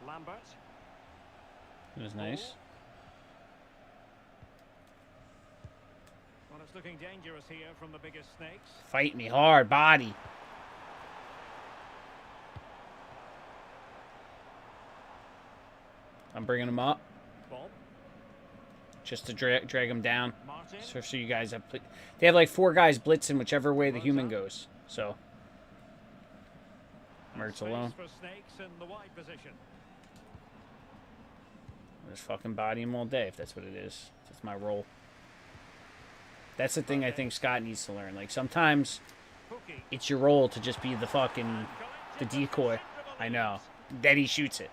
Lambert. It was nice. Well, it's looking dangerous here from the biggest snakes. Fight me hard, body. I'm bringing him up. Bob. Just to drag him down. Martin. So you guys have... They have like 4 guys blitzing whichever way the human goes. So... Mertz alone. For snakes in the wide position. Just fucking body him all day if that's what it is. That's my role. That's the thing I think Scott needs to learn. Like, sometimes it's your role to just be the fucking... the decoy. I know. Then he shoots it.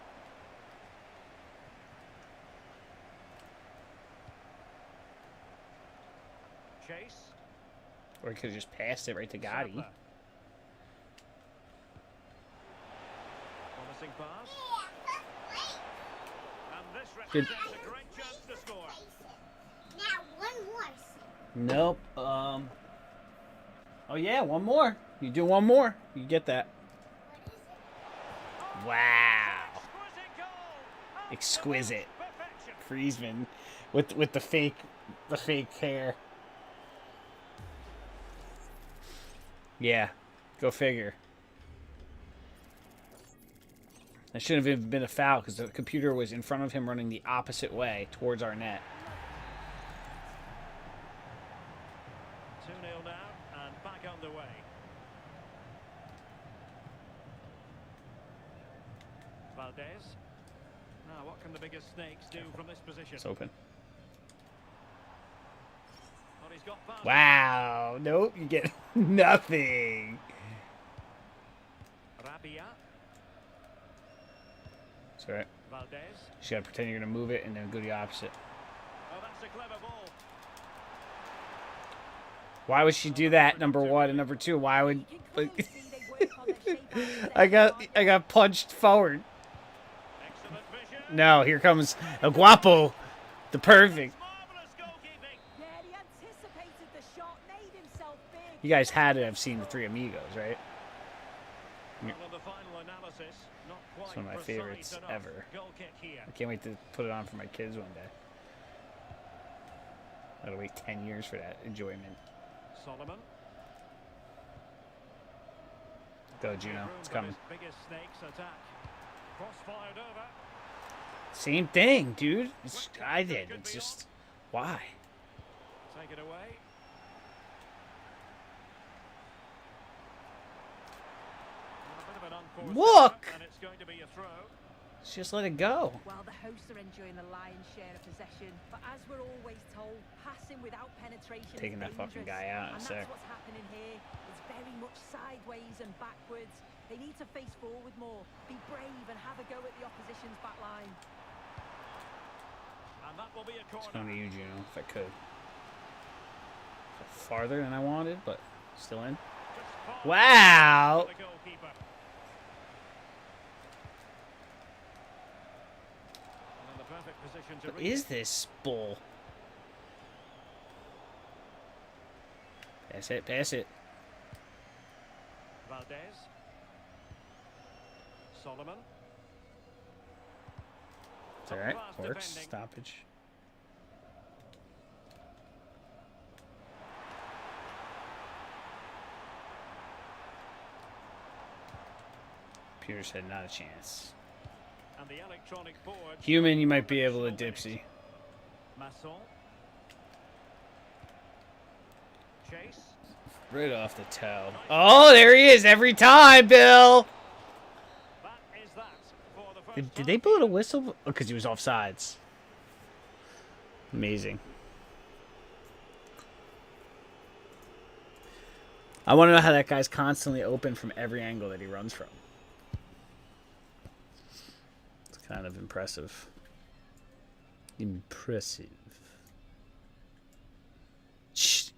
Chase. Or he could have just passed it right to Gotti. Promising pass. And this Good. represents a great chance to score. Now one more. Nope. Oh yeah, one more. You do one more, you get that. Wow. Exquisite. Friesman with the fake hair. Yeah, go figure. That shouldn't have been a foul because the computer was in front of him running the opposite way towards our net. 2-0 now and back underway. Valdez. Now, what can the biggest snakes do from this position? It's open. Well, he's got past. Wow. Nope, you get nothing. Rabia. It's alright. Valdez. You just gotta pretend you're gonna move it and then go the opposite. Oh, that's a clever ball. Why would she do that? Number one and number two. Why would like, I got punched forward. Excellent vision. No, here comes El Guapo, the perfect. Marvelous goalkeeping. Yeah, he anticipated the shot, made himself big. You guys had to have seen the Three Amigos, right? Well, on the final analysis, not quite It's one of my precise favorites enough. ever. Goal kick here. I can't wait to put it on for my kids one day. I gotta wait 10 years for that enjoyment. Solomon. Go, Juno. It's coming. Biggest snakes attack. Cross-fired over. Same thing, dude. I did. It's just... Why? Take it away. A bit of an unforced Look! error, and it's going to be a throw. Just let it go. Well, the hosts are enjoying the lion's share of possession, but as we're always told, passing without penetration Taking is that fucking dangerous. guy out in a And sec. that's what's happening here. It's very much sideways and backwards. They need to face forward more, be brave and have a go at the opposition's back line. And that will be a It's corner. going to you, Juno, if I could. Farther than I wanted, but still in. Just far Wow! for the goalkeeper. And in the perfect position to What reach is this bull? Pass it, pass it. Valdez. Solomon. It's alright. Top-class Works. defending. Stoppage. Computer said not a chance. And the electronic board. Human, you might be able to dipsy. Masson. Chase. Right off the toe. Oh, there he is every time, Bill! That is that for the first Did they blow the whistle? Because he was offsides. Amazing. I want to know how that guy's constantly open from every angle that he runs from. It's kind of impressive. Impressive. Shh.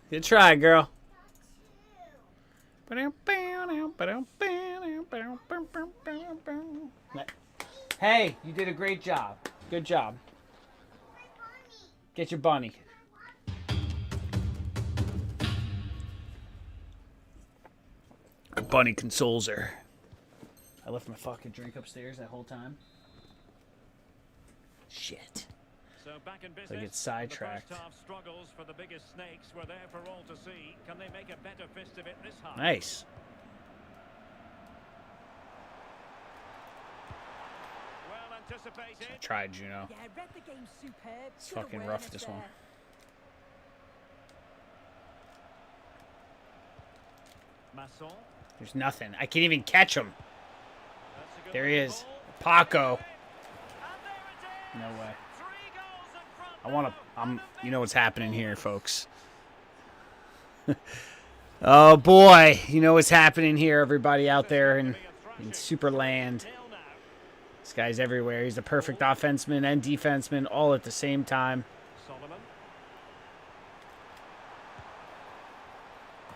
Good try, girl. Hey, you did a great job. Good job. Get your bunny. bunny consoles her. I left my fucking drink upstairs that whole time. Shit. So back in business. I get sidetracked. The first half struggles for the biggest snakes were there for all to see. Can they make a better fist of it this half? Nice. Well anticipated. I tried, Juno. Yeah, read the game superb. It's Good fucking rough, awareness this there. one. Masson. There's nothing. I can't even catch him. That's a good There he ball. is. Paco. And there it is. No way. 3 goals in front I want now. to. You know what's happening here, folks. Oh boy, you know what's happening here, everybody out there in Superland. Nil now. This guy's everywhere. He's the perfect offenseman and defenseman all at the same time. Solomon.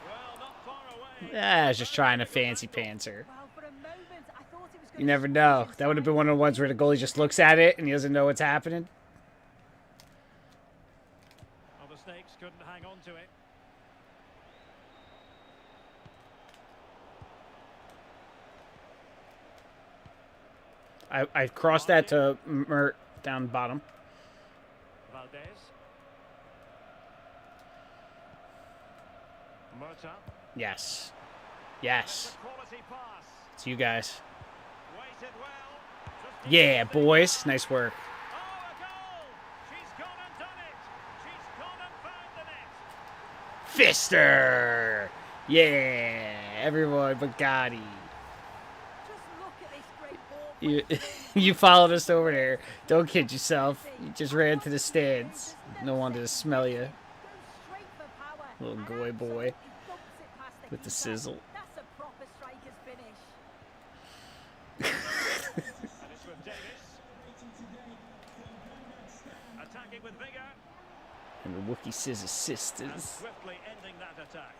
Well, not far away. I was just trying to fancy pants her. Well, for a moment, I thought it was You gonna never squeeze know. inside. That would have been one of the ones where the goalie just looks at it and he doesn't know what's happening. Well, the Snakes couldn't hang on to it. I crossed that to Mert down bottom. Valdez. Murta. Yes. That's Yes. a quality pass. It's you guys. Waited well. Just Yeah, before the- boys. Nice work. Oh, a goal! She's gone and done it. She's gone and found the net. Fister. Yeah. Everyone but Gotti. Just look at this great ball. You, you followed us over there. Don't kid yourself. You just ran to the stands. No one to smell you. Goes straight for power. Little And goy boy absolutely dumps it past with the keeper. sizzle. That's a proper striker's finish. And it's with Davis. Attacking with vigour And the Wookiee Scissor and Sisters. swiftly ending that attack.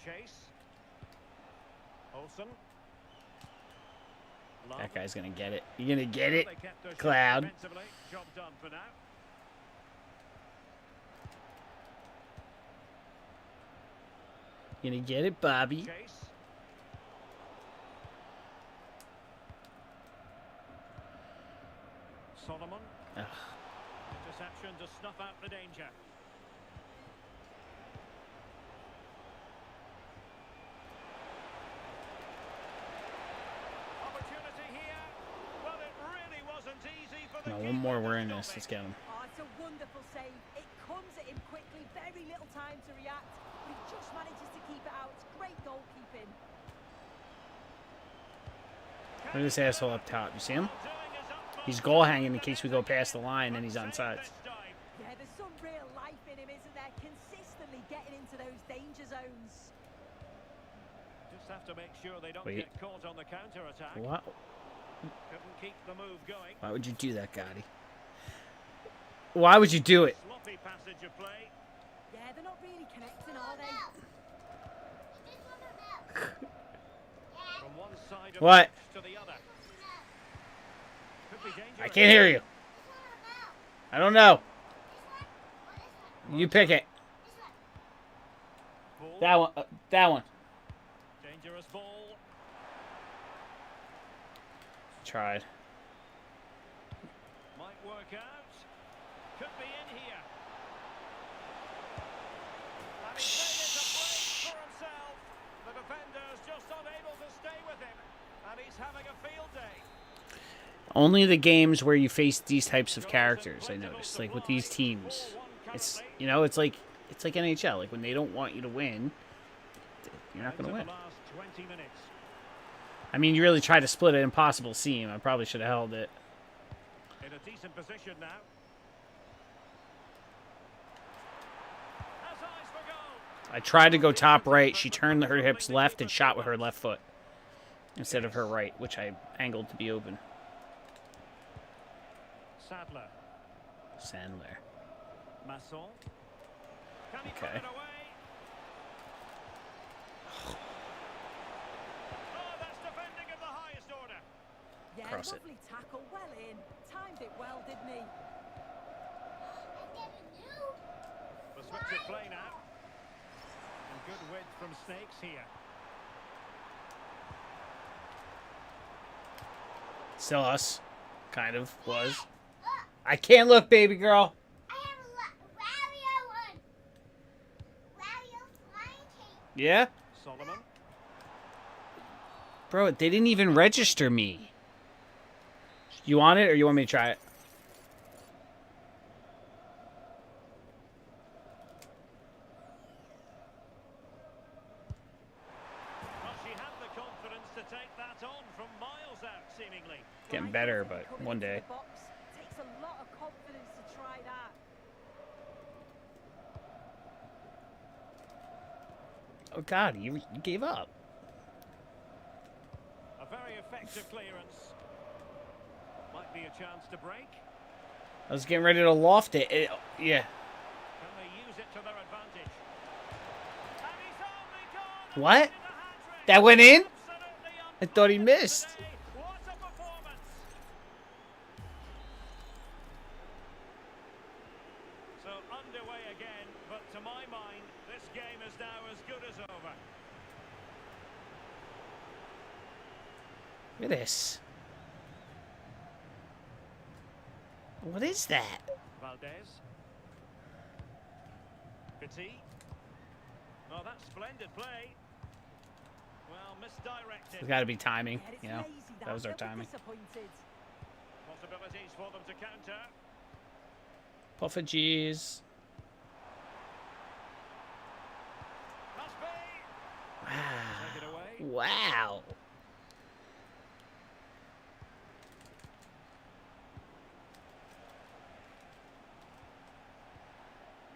Chase. Olsen. Love. That guy's gonna get it. You gonna get it? They kept their shot Cloud. defensively. Job done for now. You gonna get it, Bobby? Chase. Solomon. Ugh. Interception to snuff out the danger. Opportunity here. Well, it really wasn't easy for the No, keeper one more. to We're in stop this. it. Let's get him. Oh, it's a wonderful save. It comes at him quickly, very little time to react, but he just manages to keep it out. It's great goalkeeping. Look at this asshole up top. You see him? Doing his utmost He's goal hanging in case we go past the line and he's on sides. this time. Yeah, there's some real life in him, isn't there? Consistently getting into those danger zones. Just have to make sure they don't Wait. get caught on the counter attack. What? Couldn't keep the move going. Why would you do that, Gotti? Why would you do it? Sloppy passage of play. Yeah, they're not really connecting, are they? This one about. From one side of What? the pitch to the other. Could be dangerous. I can't hear you. I don't know. You pick it. Ball. That one. That one. Dangerous ball. Tried. Might work out. Could be in here. And he's made it a break for himself. The defender's just unable to stay with him. And he's having a field day. Only the games where you face these types of characters, I noticed. Like with these teams, it's it's like NHL. Like when they don't want you to win, you're not gonna Into win. the last 20 minutes. I mean, you really try to split an impossible seam. I probably should have held it. In a decent position now. Has eyes for goal. I tried to go top right. She turned her hips left and shot with her left foot instead of her right, which I angled to be open. Sadler. Sandler. Masson. Can he put Okay. it away? Oh, that's defending of the highest order. Yeah, Cross it. lovely tackle, well in. Timed it well, didn't he? The switch of play now. And good width from Snakes here. Still us. Kind of was. I can't look, baby girl. I have a Wario one. Wario flying cape. Yeah? Solomon. Bro, they didn't even register me. You want it or you want me to try it? Well, she had the confidence to take that on from miles out, seemingly. Getting better, but one day. Takes a lot of confidence to try that. Oh, God, you gave up. A very effective clearance. Might be a chance to break. I was getting ready to loft it. Yeah. Can they use it to their advantage? And he's only gone. What? With a hat-trick. That went in? Absolutely I thought he missed. today. What a performance. So underway again, but to my mind, this game is now as good as over. Look at this. What is that? Valdez. Petit. Oh, that's splendid play. Well, misdirected. It's got to be timing, Yeah, it's you know. lazy, That was our They'll be timing. disappointed. Possibilities for them to counter. Puffer G's. Must be. Wow. Take it away. Wow.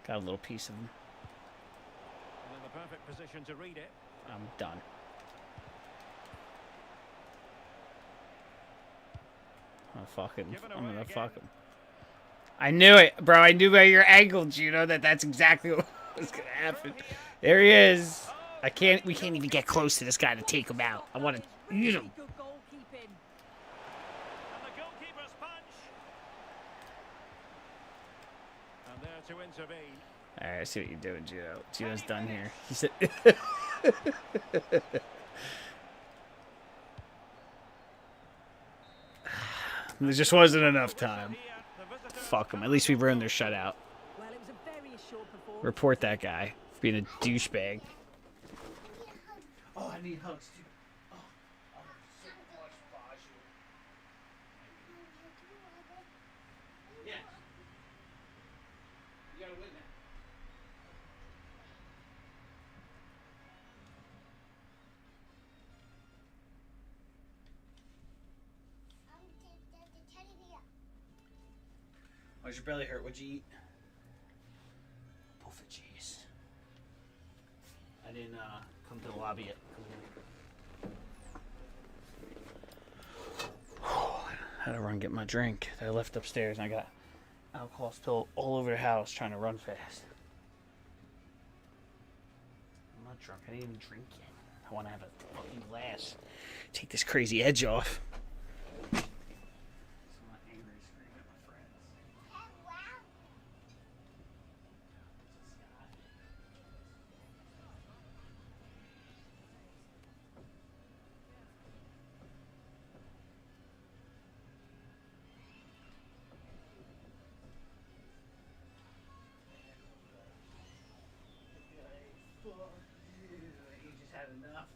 Got a little piece of him. And in the perfect position to read it. I'm done. I'm gonna fuck him. I knew it, bro. I knew by your angle, Juno, that's exactly what was gonna happen. There he is. We can't even get close to this guy to take him out. I want to eat him. Good goalkeeping. And the goalkeeper's punch. And there to intervene. All right, I see what you're doing, Juno. Juno's done here. He said. There just wasn't enough time. Fuck him. At least we ruined their shutout. Well, it was a very assured performance. Report that guy for being a douchebag. Oh, I need hugs too. Oh, so much Baju. Yes. You gotta win that. The teddy bear. Why's your belly hurt? What'd you eat? Puffer cheese. I didn't come to the lobby yet. Had to run get my drink that I left upstairs, and I got alcohol spilled all over the house trying to run fast. I'm not drunk. I didn't even drink yet. I want to have a fucking glass. Take this crazy edge off. So I'm not angry screaming at my friends. Wow. You just had enough.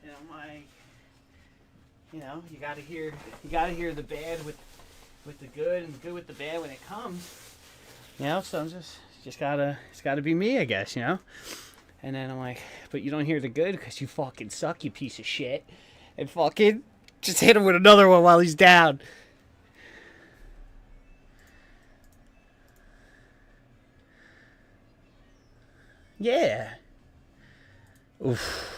And I'm like, you know, you gotta hear the bad with the good and the good with the bad when it comes. You know, so I'm it's gotta be me, I guess, you know? And then I'm like, but you don't hear the good because you fucking suck, you piece of shit. And fucking just hit him with another one while he's down. Yeah. Oof.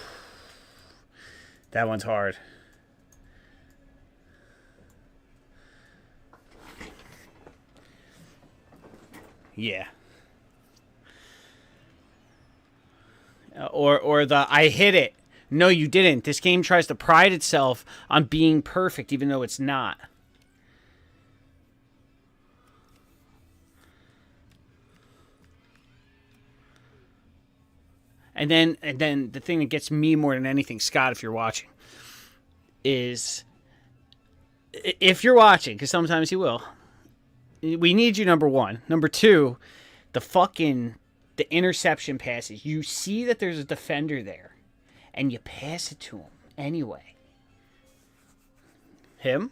That one's hard. Yeah. Or the I hit it. No, you didn't. This game tries to pride itself on being perfect, even though it's not. And then the thing that gets me more than anything, Scott, if you're watching, is if you're watching, because sometimes you will, we need you, number one. Number two, the interception passes. You see that there's a defender there, and you pass it to him anyway. Him?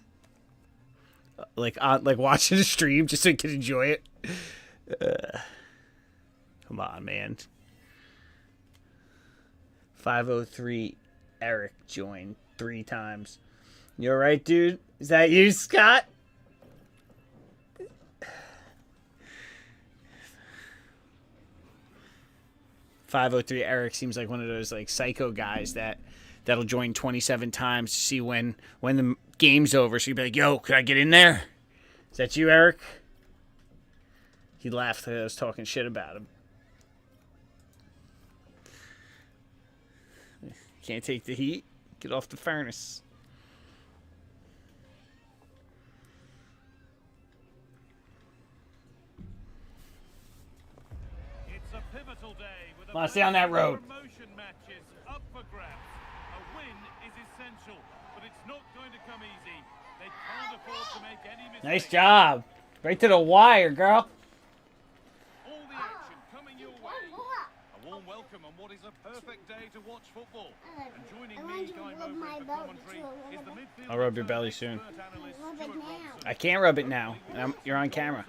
Like watching the stream just so you can enjoy it. Come on, man. 503 Eric joined 3 times. You alright, dude? Is that you, Scott? .503 Eric seems like one of those like psycho guys that'll join 27 times to see when the game's over. So you'd be like, "Yo, could I get in there?" Is that you, Eric? He laughed when I was talking shit about him. Can't take the heat. Get off the furnace. It's a pivotal day with Come on, stay on that road. promotion matches up for grabs. A win is essential, but it's not going to come easy. They can't afford to make any mistakes. Nice job. Right to the wire, girl. All the action coming your way. A warm welcome on what is a perfect day to watch football. And joining me, Guy Mowbray, for commentary is the midfield. I'll rub your belly soon. Rub it now. I can't rub it now. You're on camera.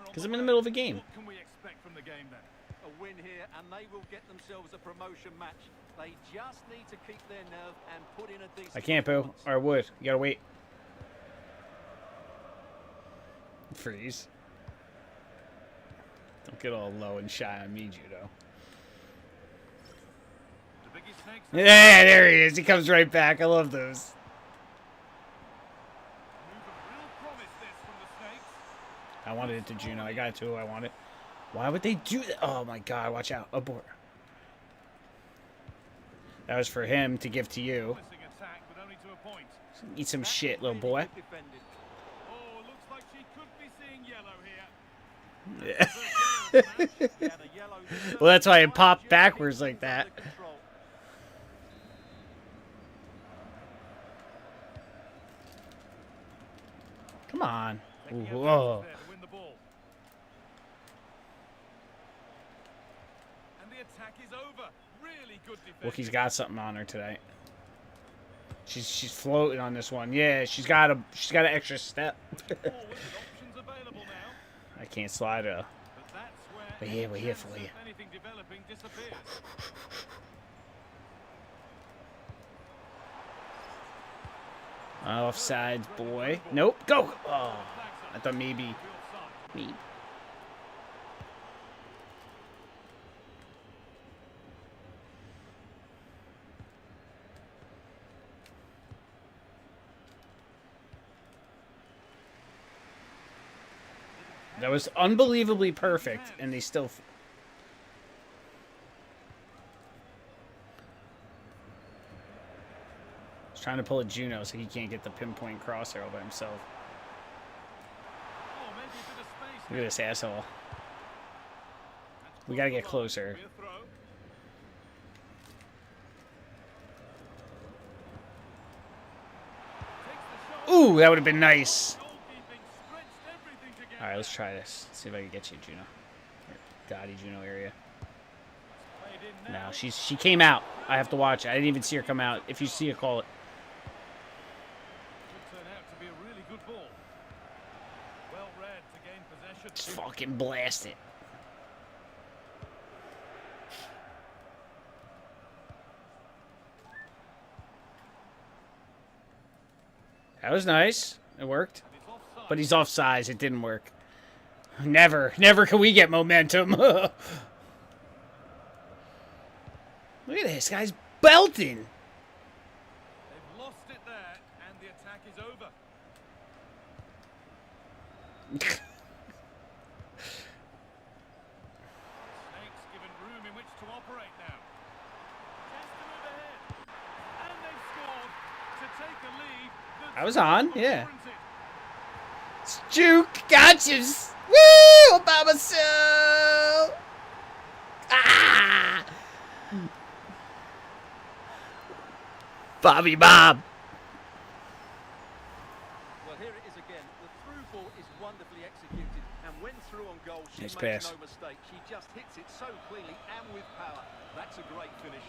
Because I'm in the middle of a game. What can we expect from the game then? A win here and they will get themselves a promotion match. They just need to keep their nerve and put in a decent I can't, Boo. Or I would. You gotta wait. Freeze. Don't get all low and shy on me, Judo. The biggest snakes Yeah, there he is. He comes right back. I love those. move of real promise this from the Snakes. I wanted it to Juno. I got it to who I wanted. Why would they do that? Oh my god, watch out. Abort. That was for him to give to you. Promising attack, but only to a point. Eat some That's shit, little really boy. good defending. Oh, looks like she could be seeing yellow here. Yeah. Yeah, the yellow deserves Well, that's why it right popped just backwards keep like that. under control. Come on. Taking Ooh, advantage whoa. there to win the ball. And the attack is over. Really good defending. Wookie's got something on her today. She's floating on this one. Yeah, she's got an extra step. Forward with options available now. I can't slide her. But that's where We're here, any we're here chance for of you. anything developing disappears. Offside, boy. Nope. Go. Oh, I thought maybe. Real side. Me. That was unbelievably perfect, and they still. He's trying to pull a Juno so he can't get the pinpoint crosshair by himself. Oh, maybe a bit of space. Look at this asshole. We gotta get closer. Be a throw. Takes the shot. Ooh, that would have been nice. Goalkeeping stretched everything together. All right, let's try this. See if I can get you, Juno. Dottie Juno area. Played in now. No, she came out. I have to watch it. I didn't even see her come out. If you see her, call it. Could turn out to be a really good ball. Well read to gain possession. Just fucking blast it. That was nice. It worked. It's offside. But he's offsides. It didn't work. Never can we get momentum. Look at this. Guy's belting. They've lost it there, and the attack is over. Snakes given room in which to operate now. Chance to move ahead. And they've scored to take a lead. that's I was on, well yeah. warranted. Juke, gotchas. Woo! Obama so. Ah! Bobby Bob. Well, here it is again. The through ball is wonderfully executed, and when through on goal, she Nice makes pass. no mistake. She just hits it so cleanly and with power. That's a great finish.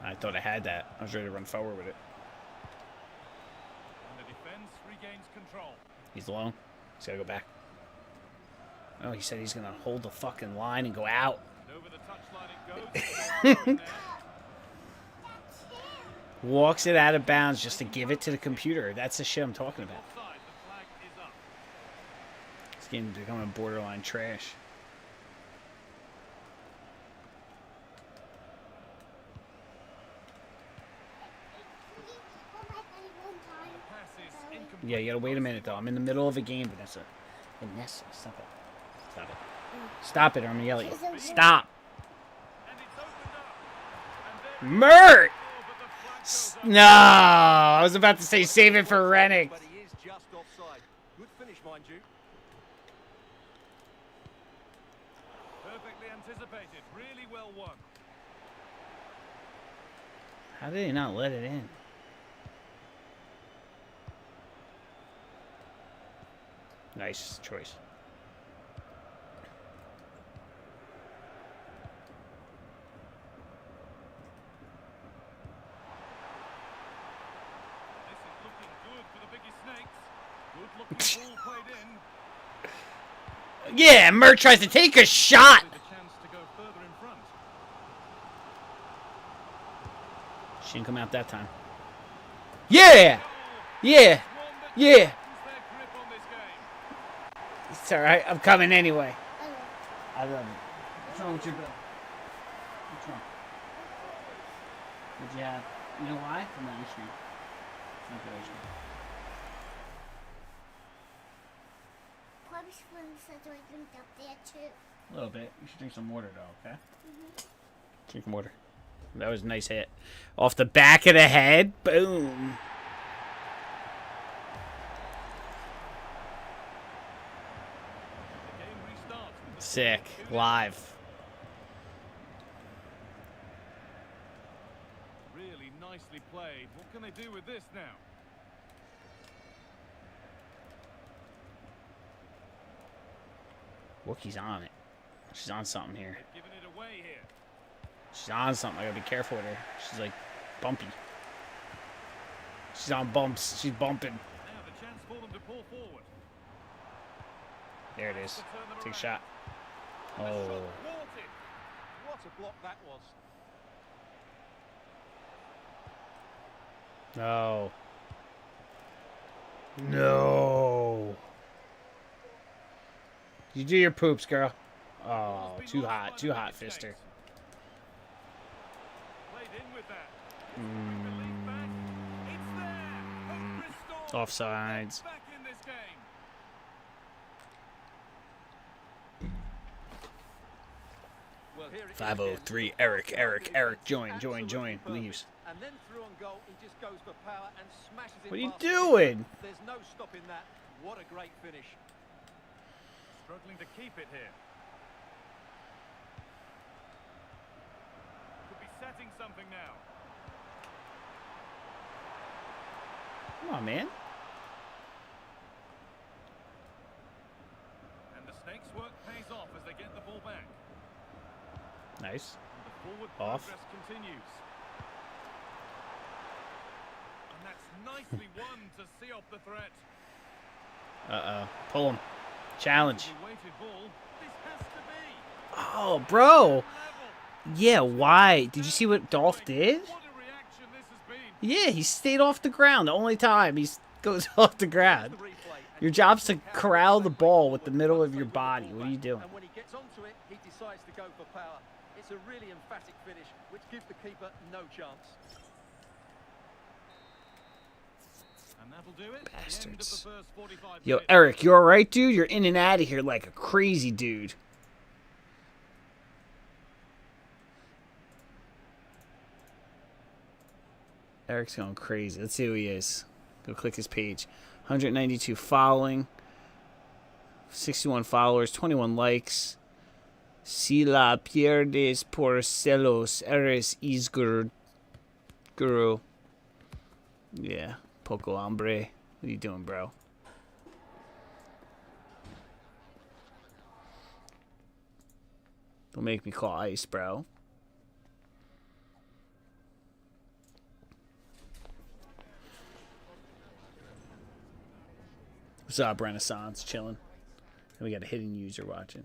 I thought I had that. I was ready to run forward with it. And the defense regains control. He's alone. He's got to go back. Oh, he said he's going to hold the fucking line and go out. And over the touchline it goes. That's him. Walks it out of bounds just to give it to the computer. That's the shit I'm talking about. Offside. The flag is up. This game's becoming borderline trash. Pass is incomplete. Yeah, you got to wait a minute, though. I'm in the middle of a game, Vanessa. Vanessa, stop it. Stop it. Stop it, or I'm going to yell at you. Stop. And it's opened up. And there Mert! but the flag goes up. No, I was about to say save it for Rennick. But he is just offside. Good finish, mind you. Perfectly anticipated. Really well won. How did he not let it in? Nice choice. This is looking good for the Biggie Snakes. Good looking ball played in. Yeah, Mert tries to take a shot. With a chance to go further in front. She didn't come out that time. Yeah! Yeah! One that Yeah! loses their grip on this game. It's alright, I'm coming anyway. I love it. What's wrong with your bill? What's wrong? What'd you have? You know why? From the ice cream. It's not the ice cream. Probably swims so I drink up there too. A little bit. You should drink some water though, okay? Drink some water. That was a nice hit. Off the back of the head. Boom. The game restarts with the Sick. score 2-0. Live. Really nicely played. What can they do with this now? Wookie's on it. She's on something here. They've given it away here. She's on something. I gotta be careful with her. She's like bumpy. She's on bumps. She's bumping. Now the chance for them to pull forward. There it is. To turn them Take a around. shot. And the shot Oh. thwarted. What a block that was. No. No. You do your poops, girl. Oh, Ball's been too lost hot. by Too the hot, Big Fister. Snakes. Played in with that. Relief back. It's there. Hope restored. Offsides. Back in this game. Well, here it is 503, again. Eric, Absolutely join, absolutely perfect. leaves. And then through on goal, he just goes for power and smashes it. What are you past the doing? keeper. There's no stopping that. What a great finish. Struggling to keep it here. Could be setting something now. Come on, man. And the Snakes' work pays off as they get the ball back. Nice. And the forward Off. progress continues. And that's nicely won to see off the threat. Uh-oh. Pull him. Challenge. The weighted ball. This has to be. Oh, bro. Level. Yeah, why? Did you see what Dolph did? What a reaction this has been. Yeah, he stayed off the ground. The only time he goes off the ground. The replay, and Your job's to corral the ball with the middle of your body. What are you doing? And when he gets onto it, he decides to go for power. It's a really emphatic finish, which gives the keeper no chance. And that'll do it. The end of the Bastards. first 45 Yo, minutes. Eric, you alright, dude? You're in and out of here like a crazy dude. Eric's going crazy. Let's see who he is. Go click his page. 192 following. 61 followers. 21 likes. Si la pierdes por celos, eres isgur. Guru. Yeah, poco hombre. What are you doing, bro? Don't make me call ice, bro. What's up, Renaissance? Chilling. And we got a hidden user watching.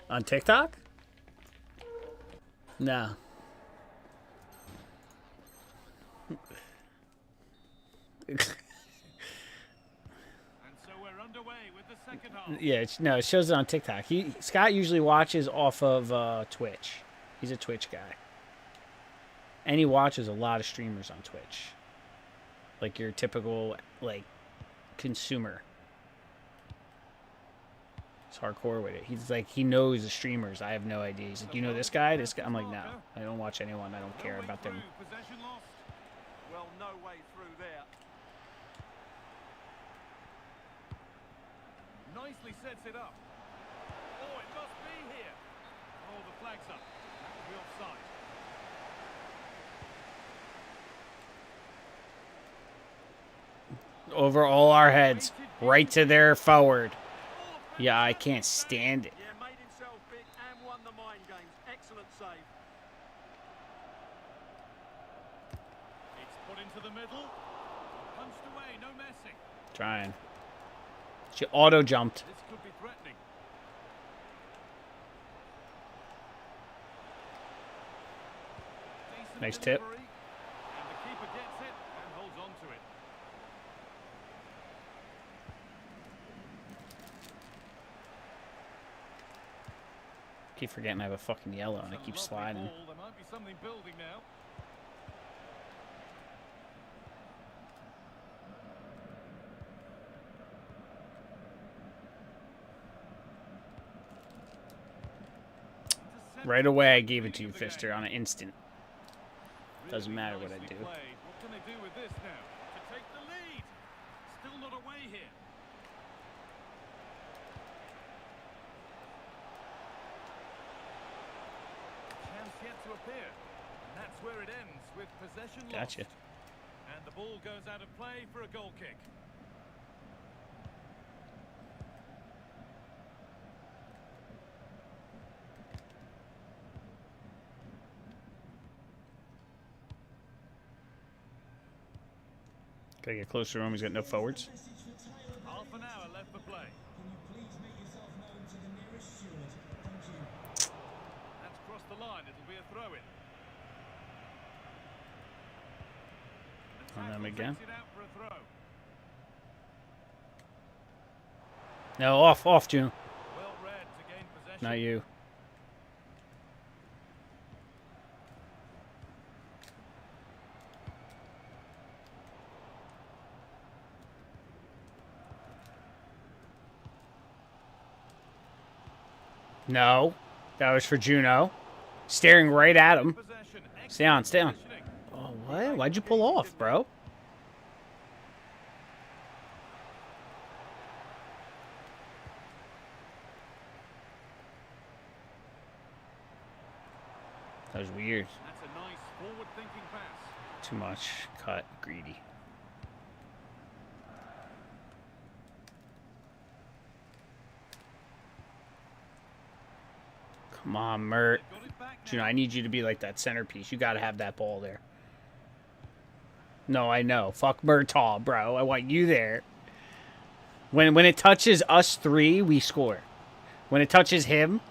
On TikTok? No. Yeah, no, it shows it on TikTok. Scott usually watches off of Twitch. He's a Twitch guy. And he watches a lot of streamers on Twitch. Like your typical, like, consumer. He's hardcore with it. He's like, he knows the streamers. I have no idea. He's like, you know this guy? This guy? I'm like, no. I don't watch anyone. I don't care about them. Well, no way through there. Nicely sets it up. Oh, it must be here. Oh, the flag's up. That will be offside. Over all our heads. Right to their forward. Yeah, I can't stand it. Yeah, made himself big and won the mind games. Excellent save. It's put into the middle. Punched away, no messing. Trying. She auto jumped. This could be threatening. Decent Nice tip. delivery. And the keeper gets it and holds on to it. Keep forgetting I have a fucking yellow and I It's a keep lovely sliding. ball. There might be something building now. Right away, I gave it to you, Fister, on an instant. Doesn't matter what I do. What can they do with this now? To take the lead. Still not away here. Chance yet to appear. And that's where it ends with possession lost. Gotcha. And the ball goes out of play for a goal kick. Gotta get closer to him. He's got no forwards. Half an hour left for play. That's crossed the line. It'll be a throw-in. On them again. Takes it out for a throw. No, off, June. Well read to gain possession. Not you. No, that was for Juno. Staring right at him. Possession. Stay on, stay on. Positioning. Oh, what? Why'd you pull off, bro? That was weird. That's a nice forward-thinking pass. Too much. Cut. Greedy. Come on, Mert. Got it back now. Juno, I need you to be like that centerpiece. You gotta have that ball there. No, I know. Fuck Murtaugh, bro. I want you there. When it touches us three, we score. When it touches him,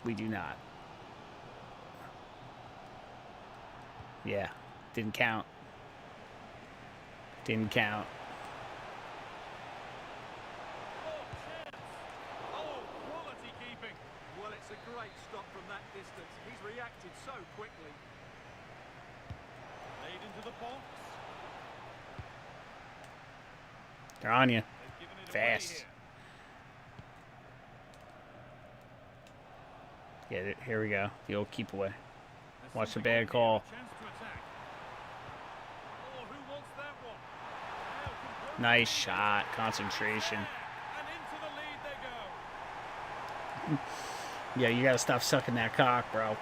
we do not. Yeah. Didn't count. Didn't count. Oh, quality keeping. Well, it's a great stop from that distance. He's reacted so quickly. Laid into the box. They're on you. They've given it Fast. away here. Yeah, here we go. The old keep away. There's Watch the something bad on here, call. a chance to attack. Nice shot. Concentration. And into the lead they go. Yeah, you gotta stop sucking that cock, bro.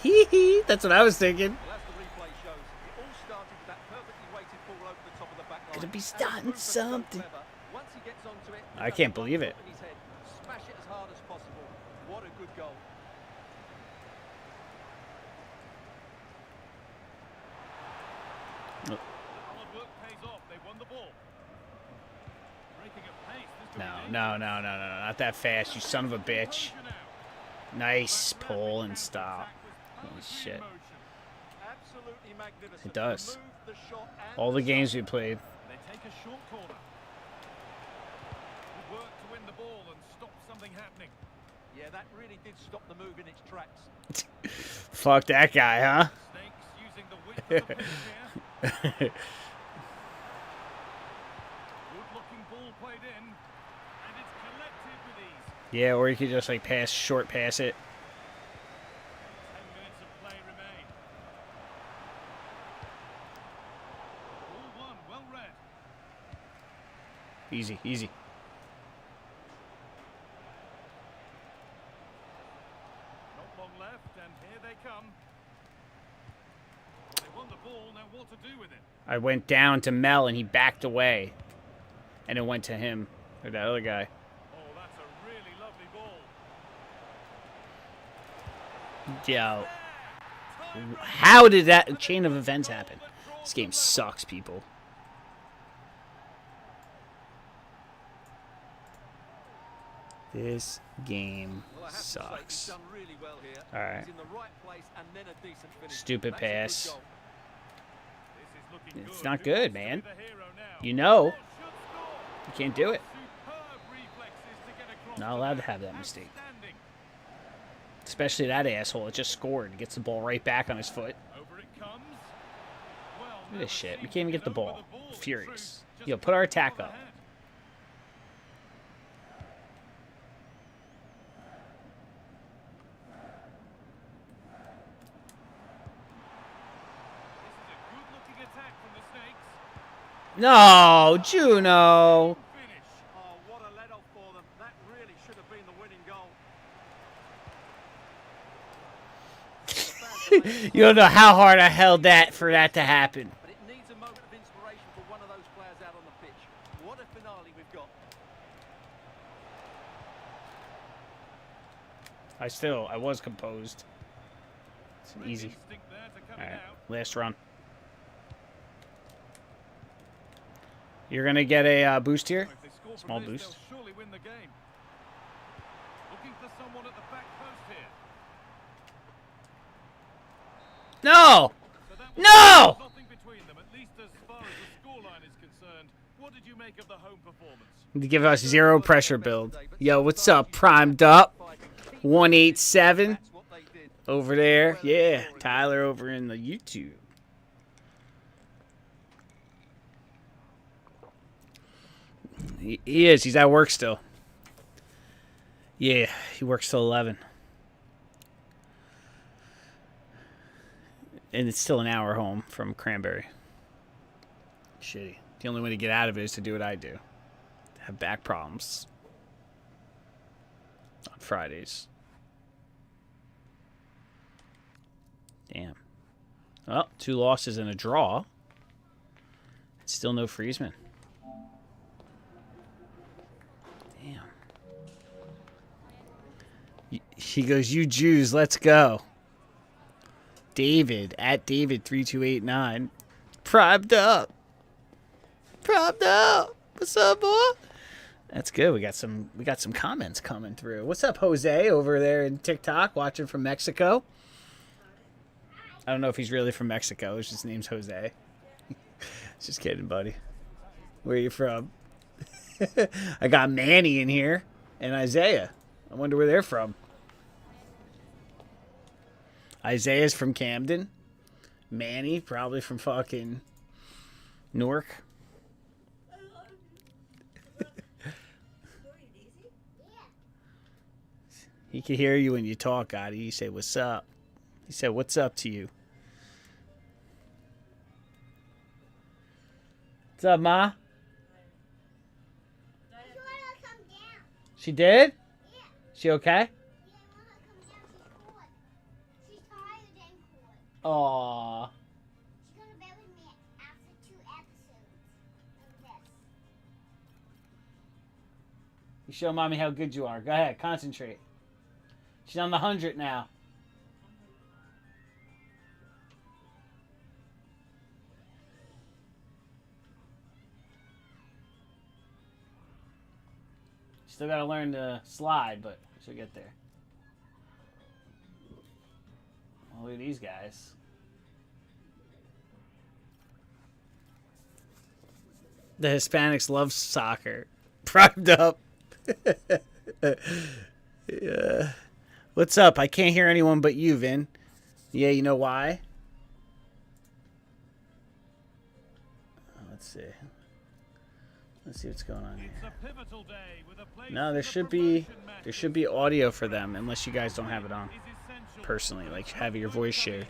Hee hee. That's what I was thinking. Well, as the replay shows, it all started with that perfectly weighted ball over the top of the back line. Gonna be And starting Rupert so something. clever. Once he gets onto it, I can't believe it. in his head. Smash it as hard as possible. What a good goal. The hard work pays off. They won the ball. Breaking at pace. This could be No, dangerous. not that fast, you son of a bitch. Composure now. Nice pull and stop. Holy Poetry in shit. motion. Absolutely magnificent. It does. Removed the shot and All the the games shot. we played. They take a short corner. Good work to win the ball and stop something happening. Yeah, that really did stop the move in its tracks. Fuck that guy, huh? Snakes using the width of the pitch here. Good looking ball played in. And it's collected with ease. Yeah, or you could just like short pass it. 10 minutes of play remain. Ball one, well read. Easy, easy. Not long left, and here they come. They won the ball, now what to do with it? I went down to Mel and he backed away. And it went to him. Or that other guy. Oh, that's a really lovely ball. Yo. How did that chain of events happen? This game sucks, people. This game Well, I have to say, he's sucks. done really well here. All right. He's in the right place and then a decent finish. Stupid That's a good pass. goal. This is looking It's good. not Who good, wants to man. be the hero now? You know. Oh, should score. You can't do it. Superb reflexes to get across Not the allowed to back. have that mistake. Outstanding. Especially that asshole that just scored and gets the ball right back on his foot. Over it comes. Well, Look at never this shit. We seems can't even to get the over ball. in Furious. truth. Just Yo, put our one attack above up. the head. This is a good-looking attack from the Snakes. No, Juno. Finish. Oh, what a let-off for them. That really should have been the winning goal. You don't know how hard I held that for that to happen. But it needs a moment of inspiration for one of those players out on the pitch. What a finale we've got. I was composed. It's an Great easy. instinct there to cut All it right, out. last run. You're gonna get a boost here. If they score from Small this, boost. they'll surely win the game. Looking for someone at the back post here. No, So that was no. nothing between them, at least as far as the scoreline is concerned. What did you make of the home performance? To give us zero pressure build. Yo, what's up? Primed up. 187 That's what they did. over there. Yeah, Tyler over in the YouTube. He is. He's at work still. Yeah, he works till 11. And it's still an hour home from Cranberry. Shitty. The only way to get out of it is to do what I do. Have back problems. On Fridays. Damn. Well, 2 losses and a draw. Still no Friesman. Damn. He goes, you Jews, let's go. David, at David3289. Primed up. Primed up. What's up, boy? That's good. We got some comments coming through. What's up, Jose, over there in TikTok, watching from Mexico? I don't know if he's really from Mexico. His name's Jose. Just kidding, buddy. Where are you from? I got Manny in here and Isaiah. I wonder where they're from. Isaiah's from Camden. Manny, probably from fucking Newark. He can hear you when you talk, Gotti. You say, what's up? He said, what's up to you? What's up, Ma? She wanna come down. She did? Yeah. She okay? Yeah, I want her to come down. She's cold. She's tired and cold. Aww. She's gonna bed with me after 2 episodes of this. You show Mommy how good you are. Go ahead, concentrate. She's on the 100 now. Still gotta learn to slide, but she'll get there. Well, look at these guys. The Hispanics love soccer. Primed up. Yeah. What's up? I can't hear anyone but you, Vin. Yeah, you know why? Let's see. Let's see what's going on here. It's a pivotal day with a place No, there for the should be promotion match. audio for them, unless you guys don't have it on Is essential. personally, like have your voice shared.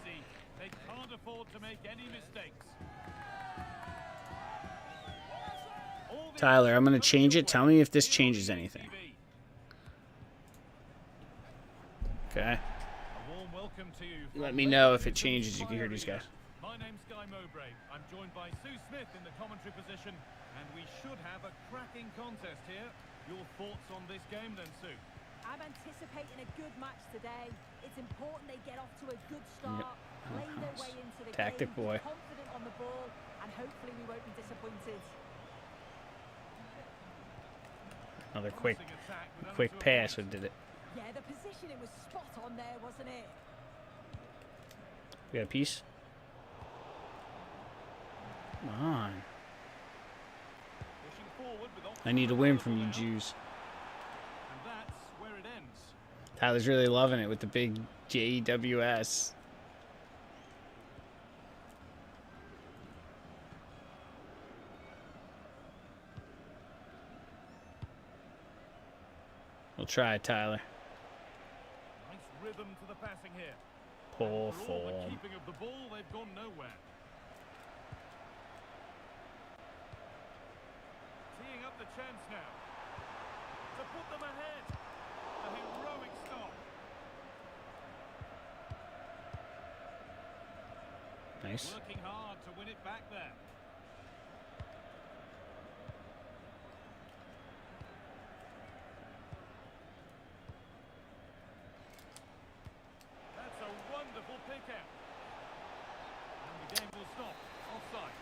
They can't afford to make any mistakes. All the Tyler, I'm gonna change it. Tell me if this changes anything. Okay. A warm welcome to you. Let me know if it changes. You can hear these guys. My name's Guy Mowbray. I'm joined by Sue Smith in the commentary position, and we should have a cracking contest here. Your thoughts on this game then, Sue? I'm anticipating a good match today. It's important they get off to a good start, play their way into the Tactic game, boy. confident on the ball, and hopefully we won't be disappointed. Another quick Promising attack with only quick 2 pass opponents. would did it. Yeah, the positioning was spot on there, wasn't it? We got a piece. Come on. Pushing forward with I need a win from you Jews. and that's where it ends. Tyler's really loving it with the big JWS. We'll try it, Tyler. Nice rhythm to the passing here. Pull For all the form. keeping of the ball, they've gone nowhere. Teeing up the chance now. To put them ahead. A heroic stop. Nice. Working hard to win it back there. That's a wonderful pick out. And the game will stop. Offside.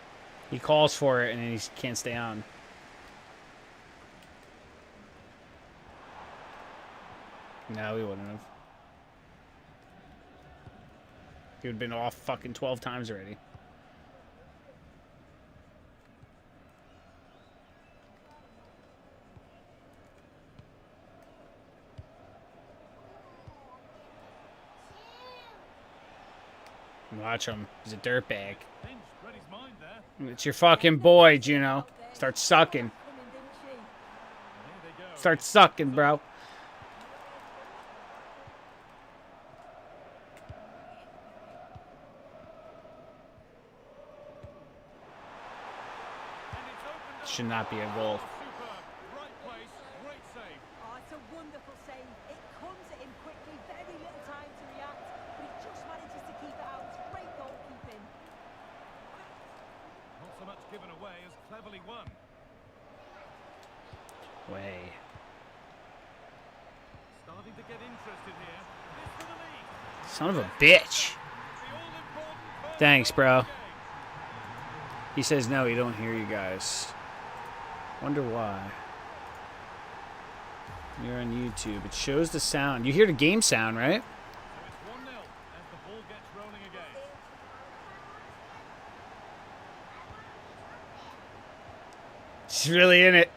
He calls for it and then he can't stay on. No, he wouldn't have. He would have been off fucking 12 times already. Watch him. He's a dirtbag. Finch read his mind there. It's your fucking boy, Juno. Start sucking. Coming, didn't she? There they go. Start sucking, bro. And it's opened up. Should not be a goal. Superb. Right place. Great save. Oh, it's a wonderful save. It comes at him quickly, very little time to react, but he just manages to keep it out. It's great goalkeeping. Not so much given away as cleverly won. Way. Starting to get interested here. This for the lead. Son of a bitch. The all-important first Thanks, goal bro. of the game. He says no, he don't hear you guys. Wonder why. You're on YouTube. It shows the sound. You hear the game sound, right? So it's 1-0 as the ball gets rolling again. She's really in it.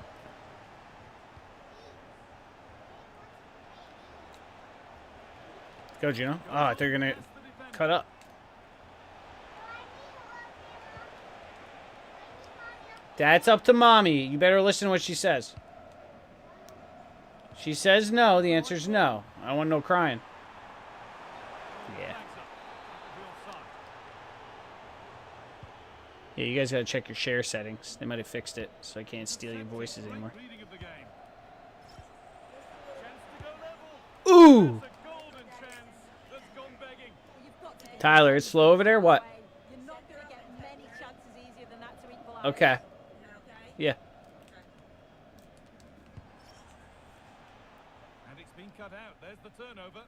Go, Juno. Oh, they're gonna That's the defender. cut up. That's up to mommy. You better listen to what she says. She says no. The answer's no. I don't want no crying. Yeah. Yeah, you guys gotta check your share settings. They might have fixed it, so I can't steal your voices anymore. Ooh! Tyler, it's slow over there? What? You're not going to get many chances easier than that to equalise. Okay. Yeah. And it's been cut out. There's the turnover.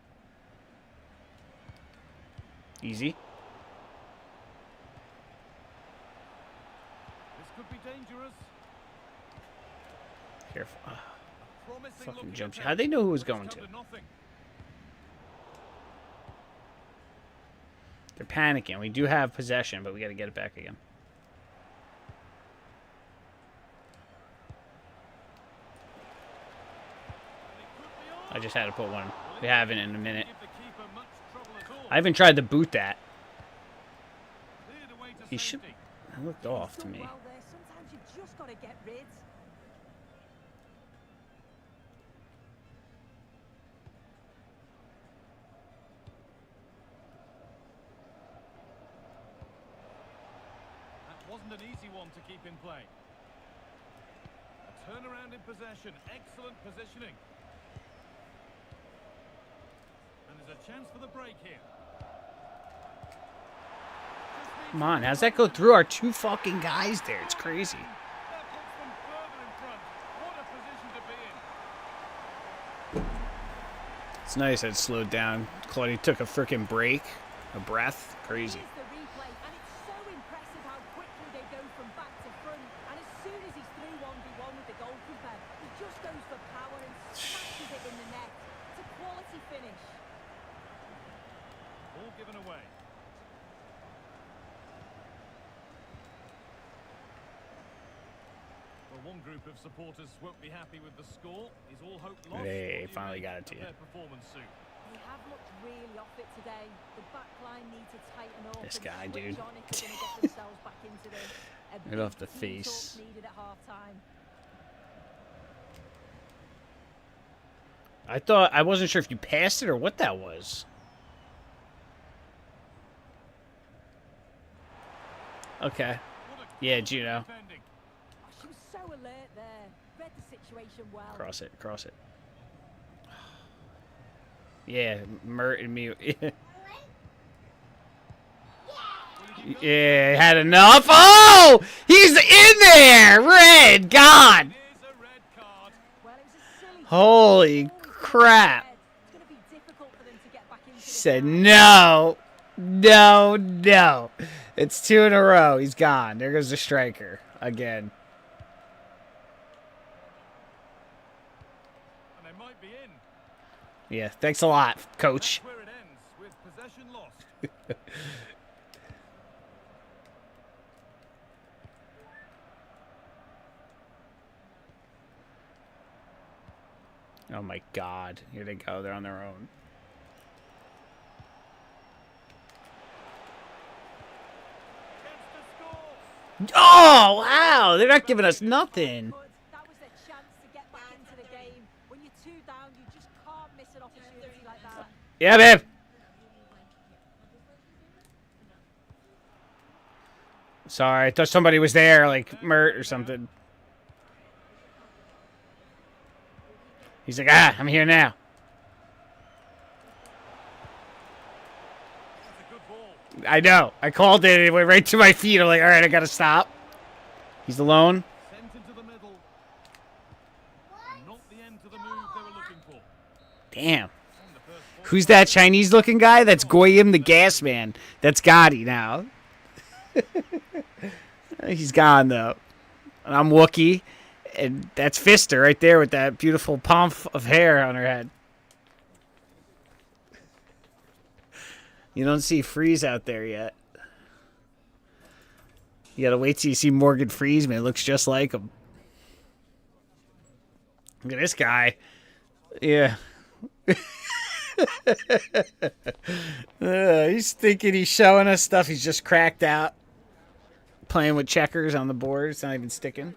Easy. This could be dangerous. Careful. Ah, Promising fucking looking jump shot. attempt, How'd they know who was but it's going come to? nothing. They're panicking. We do have possession, but we gotta get it back again. I just had to put one. We haven't in a minute. Give the keeper much trouble at all. I even tried to boot that. Cleared away to He should. safety. That looked off to Done me. well there. Sometimes you've just got to get rid. That wasn't an easy one to keep in play. A turnaround in possession. Excellent positioning. And there's a chance for the break here. Come on, how's that go through our two fucking guys there? It's crazy. That puts them further in front. What a position to be in. It's nice that it slowed down. Claudia took a freaking break, a breath. Crazy. Here's the replay, and it's so impressive how quickly they go from back to front. And as soon as he's through 1v1 with the goalkeeper, he just goes for power and smashes it in the net. It's a quality finish. Ball given away. Well, one group of supporters won't be happy with the score. Is all hope lost? They What do you finally make got it to of you. their performance soon? They have looked really off it today. The back line need to tighten up. This and guy, switch dude. on if they're going to get themselves back into this. A Right off big the team face. talk needed at half time. I wasn't sure if you passed it or what that was. Okay. What a Yeah, quality Juno. defending. Oh, she was so alert there. Read the situation well. Cross it, cross it. Yeah, Mert and me. Yeah, had enough. Oh! He's in there! Red! God! Here's a red card. Well, it was a silly Holy crap. It's going to be difficult for them to get back into He this said, now. no. It's 2 in a row. He's gone. There goes the striker again. And they might be in. Yeah, thanks a lot, coach. That's where it ends, with possession lost. Oh my God. Here they go. They're on their own. Chance to score. Oh, wow. They're not giving us nothing. That was their chance to get back into the game. When you're 2 down, you just can't miss an opportunity like that. Yeah, babe. Sorry, I thought somebody was there, like Mert or something. He's like, I'm here now. That's a good ball. I know. I called it. It went right to my feet. I'm like, all right, I got to stop. He's alone. Sent into the middle. And not the end to the move they were looking for. Damn. And the first ball. Who's that Chinese-looking guy? That's Goyim the Gas Man. That's Gotti now. He's gone, though. And I'm Wookie. And that's Fister right there with that beautiful pomp of hair on her head. You don't see Freeze out there yet. You gotta wait till you see Morgan Freeze, man. It looks just like him. Look at this guy. Yeah. He's thinking he's showing us stuff. He's just cracked out. Playing with checkers on the board. It's not even sticking.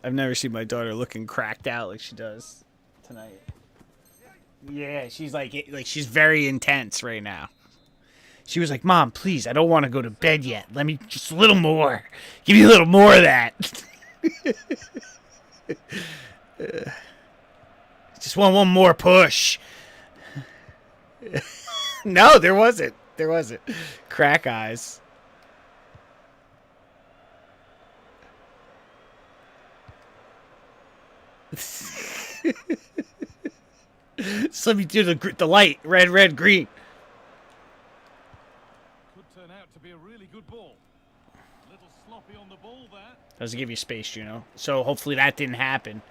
I've never seen my daughter looking cracked out like she does tonight. Yeah, she's like she's very intense right now. She was like, "Mom, please, I don't want to go to bed yet. Let me just a little more. Give me a little more of that." Just want one more push. No, there wasn't. There wasn't. Crack eyes. Just let me do the light. Red, red, green. Could turn out to be a really good ball. A little sloppy on the ball there. Doesn't give you space, Juno. So hopefully that didn't happen.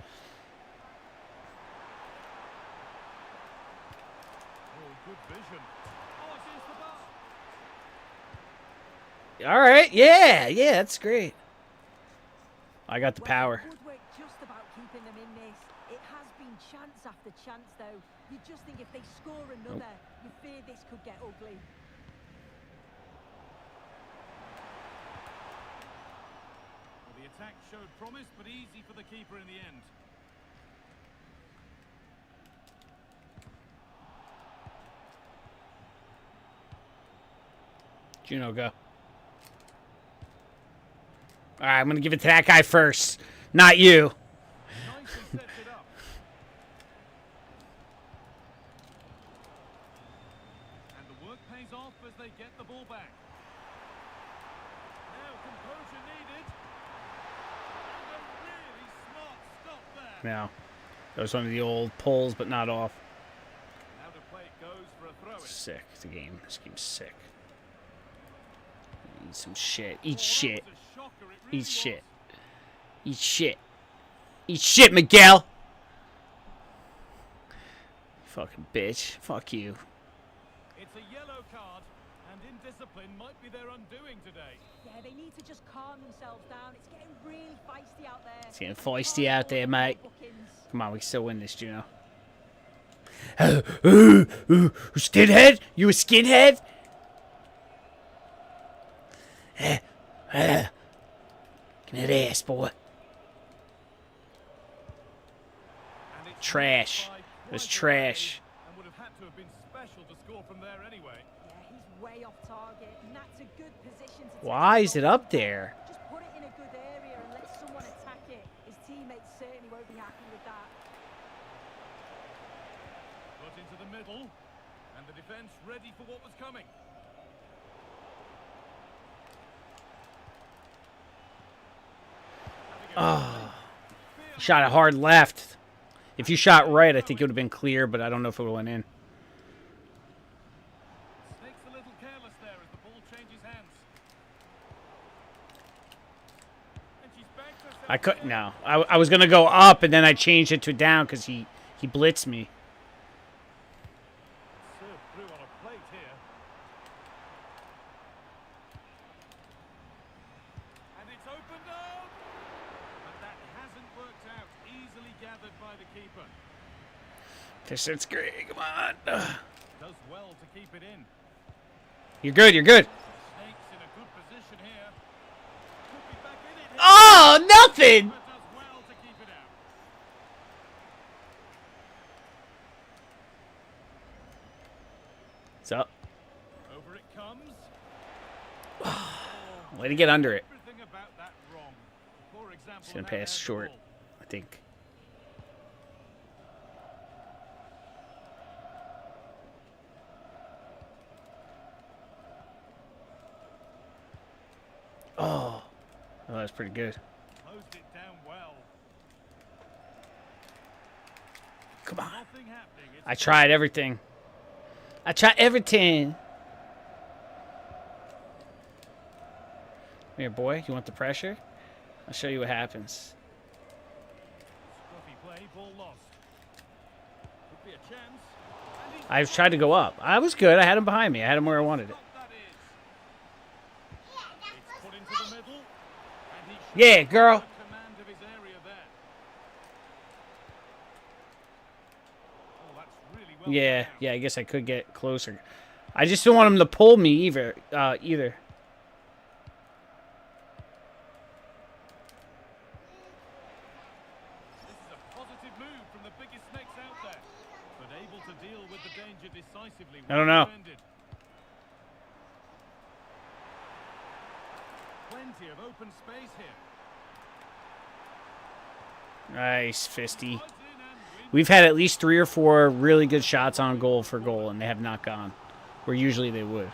Oh, good vision. Oh, it's into the bar. All right. Yeah, that's great. I got the Well, power. it would work just about keeping them in this. It has been chance after chance, though. You just think if they score another, you fear this could get ugly. Well, the attack showed promise, but easy for the keeper in the end. Juno, go. All right, I'm going to give it to that guy first. Not you. Nicely sets it up. And the work pays off as they get the ball back. Now composure needed. And a really smart stop there. No. That was one of the old pulls, but not off. Now to play it goes for a throw-in. Sick. The game. This game's sick. Eat some shit. Eat shit. That was a shocker, it really Eat shit. was. Eat shit. Eat shit, Miguel. Fucking bitch. Fuck you. It's a yellow card, and indiscipline might be their undoing today. Yeah, they need to just calm themselves down. It's getting really feisty out there. It's getting feisty out there, mate. Come on, we can still win this, Juno. Skinhead? You a skinhead? Give me that ass, boy. And it's Trash. by It was quite a trash. way, and would have had to have been special to score from there anyway. Yeah, he's way off target, and that's a good position to take Why the is it ball. up there? Just put it in a good area and let someone attack it. His teammates certainly won't be happy with that. Put into the middle, and the defence ready for what was coming. Oh. Shot a hard left. If you shot right, I think it would have been clear, but I don't know if it would have went in. Snakes a little careless there as the ball changes hands. And she's backed herself I could again. no. I was gonna go up, and then I changed it to down because he blitzed me. Served through on a plate here. And it's opened up. But that hasn't worked out. Easily gathered by the keeper. This is great. Come on. Ugh. Does well to keep it in. You're good. You're good. Snakes in a good position here. Could be back in it. Oh, nothing. But does well to keep it out. It's up. Over it comes. Way to get under it. Everything about that wrong. For example, It's gonna now pass there's the short, ball. I think. Oh, that's pretty good. Closed it down well. Come on. Nothing happening. It's I tried everything. I tried everything. Here, boy. You want the pressure? I'll show you what happens. scruffy play, ball lost. Could be a chance. And he's I tried to go up. I was good. I had him behind me. I had him where I wanted it. got that is. Yeah, It's that's put what's into the right. middle. And he Yeah, girl. shows command of his area there. Oh, that's really well Yeah, done. yeah. I guess I could get closer. I just don't want him to pull me either. Either. This is a positive move from the biggest snakes out there, but able to deal with the danger decisively. I don't know. Defended. Plenty of open space here. Nice, Fisty. Slides in and wins. We've had at least 3 or 4 really good shots on goal for goal, and they have not gone. Where usually they would. To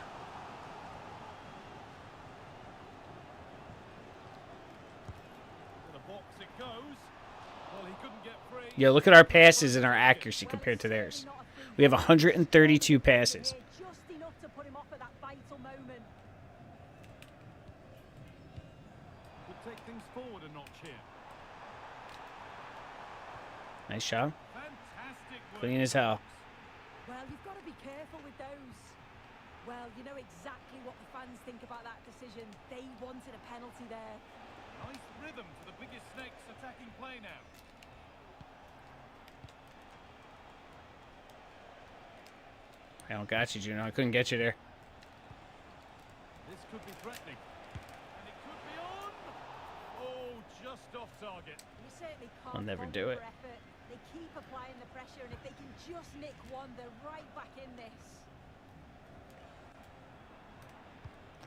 the box it goes. Well, he couldn't get free. Yeah, look at our passes and our accuracy compared to theirs. We have 132 passes. Just enough to put him off at that vital moment. Could take things forward a notch here. Nice shot. Fantastic work. Clean as hell. Well, you've got to be careful with those. Well, you know exactly what the fans think about that decision. They wanted a penalty there. Nice rhythm to the biggest snakes attacking play now. I don't got you, Juno. I couldn't get you there. This could be threatening. And it could be on. Oh, just off target. You certainly can't I'll never fault do them it. for effort. They keep applying the pressure, and if they can just nick one, they're right back in this.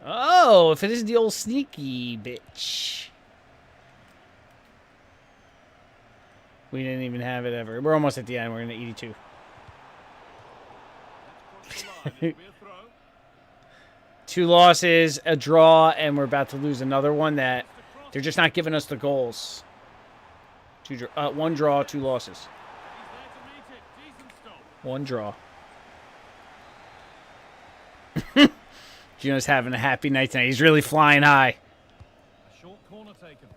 Oh, if it is the old sneaky bitch. We didn't even have it ever. We're almost at the end. We're in the 82. Let's cross the line. It'll be a throw. 2 losses, a draw, and we're about to lose another one that they're just not giving us the goals. 1 draw, 2 losses. He's there to meet it. Decent stop. 1 draw. Gino's having a happy night tonight. He's really flying high. A short corner taken. Well,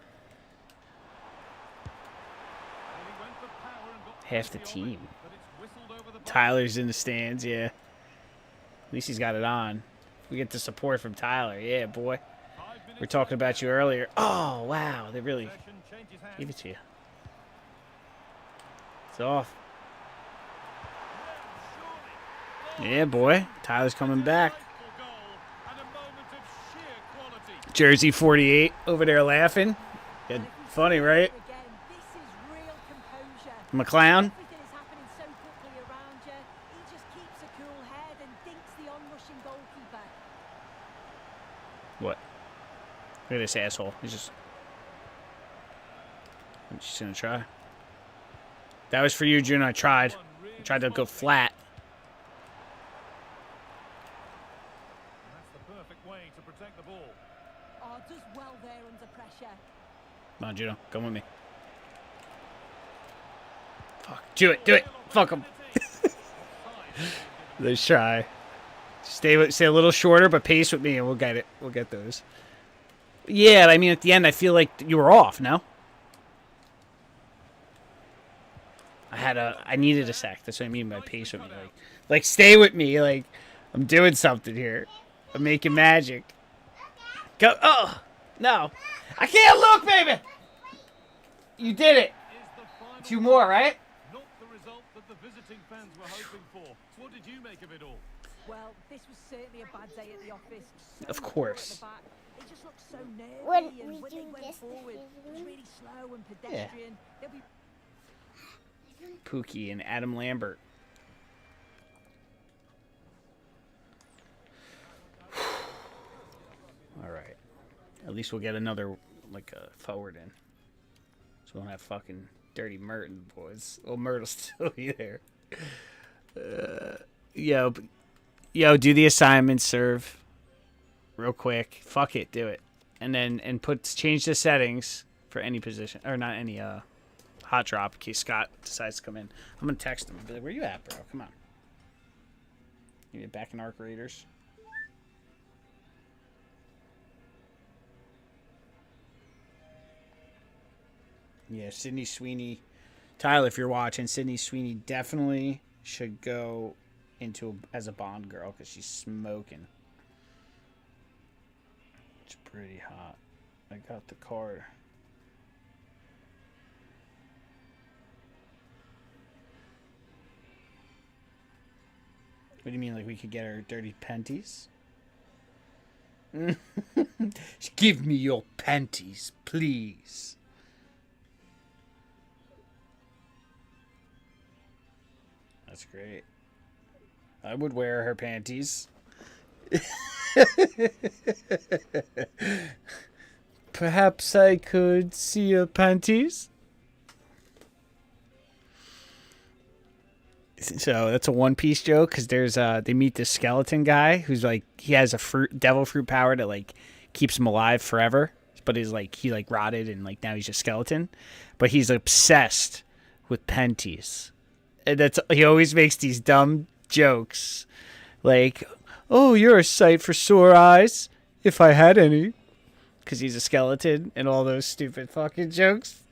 he went for power and got Half the plenty on it, team. but it's whistled over the bar. Tyler's in the stands, yeah. At least he's got it on. We get the support from Tyler. Yeah, boy. 5 minutes We were talking about you earlier. Oh, wow. They really possession changes hands. gave it to you. It's off. Surely. Yeah, boy. Tyler's coming back. Delightful goal and a moment of sheer quality. Jersey 48 over there laughing. Good. Funny, right? Again, this is real composure. McClown. Everything is happening so quickly around you. He just keeps a cool head and dinks the onrushing goalkeeper. What? Look at this asshole. He's just... I'm just going to try. That was for you, June. I tried. One really I tried to go smart thing. flat. And that's the perfect way to protect the ball. Oh, does well there under pressure. Come on, Juno. Come with me. Fuck. Do it. Do it. Fuck him. Let's try. Stay a little shorter, but pace with me, and we'll get it. We'll get those. Yeah, I mean, at the end, I feel like you were off, no? I needed a sack. That's what I mean by pace with me. Like, stay with me. Like, I'm doing something here. I'm making magic. Go. Oh, no. I can't look, baby. You did it. Is the final 2 more, right? not the result that the visiting fans were hoping for. What did you make of it all? Well, this was certainly a bad day at the office. So Of much course. at the back. They just looked so nervy, When and we when do they went this forward, it was season. really slow and pedestrian. They'll be Pookie and Adam Lambert. All right. At least we'll get another, like, forward in. So we don't have fucking Dirty Merton, boys. Well, Mert will still be there. Yo, do the assignment, serve. Real quick. Fuck it, do it. And then, change the settings for any position. Or not any, hot drop in case Scott decides to come in. I'm going to text him and be like, where you at, bro? Come on. You get back in Arc Raiders. Yeah, Sydney Sweeney. Tyler, if you're watching, Sydney Sweeney definitely should go as a Bond girl because she's smoking. It's pretty hot. I got the card. What do you mean, like we could get her dirty panties? Give me your panties, please. That's great. I would wear her panties. Perhaps I could see your panties. So that's a One Piece joke because there's they meet this skeleton guy who's like he has a devil fruit power that like keeps him alive forever, but he's like he like rotted and like now he's just skeleton, but he's obsessed with panties, and that's he always makes these dumb jokes like, "Oh, you're a sight for sore eyes if I had any," because he's a skeleton and all those stupid fucking jokes.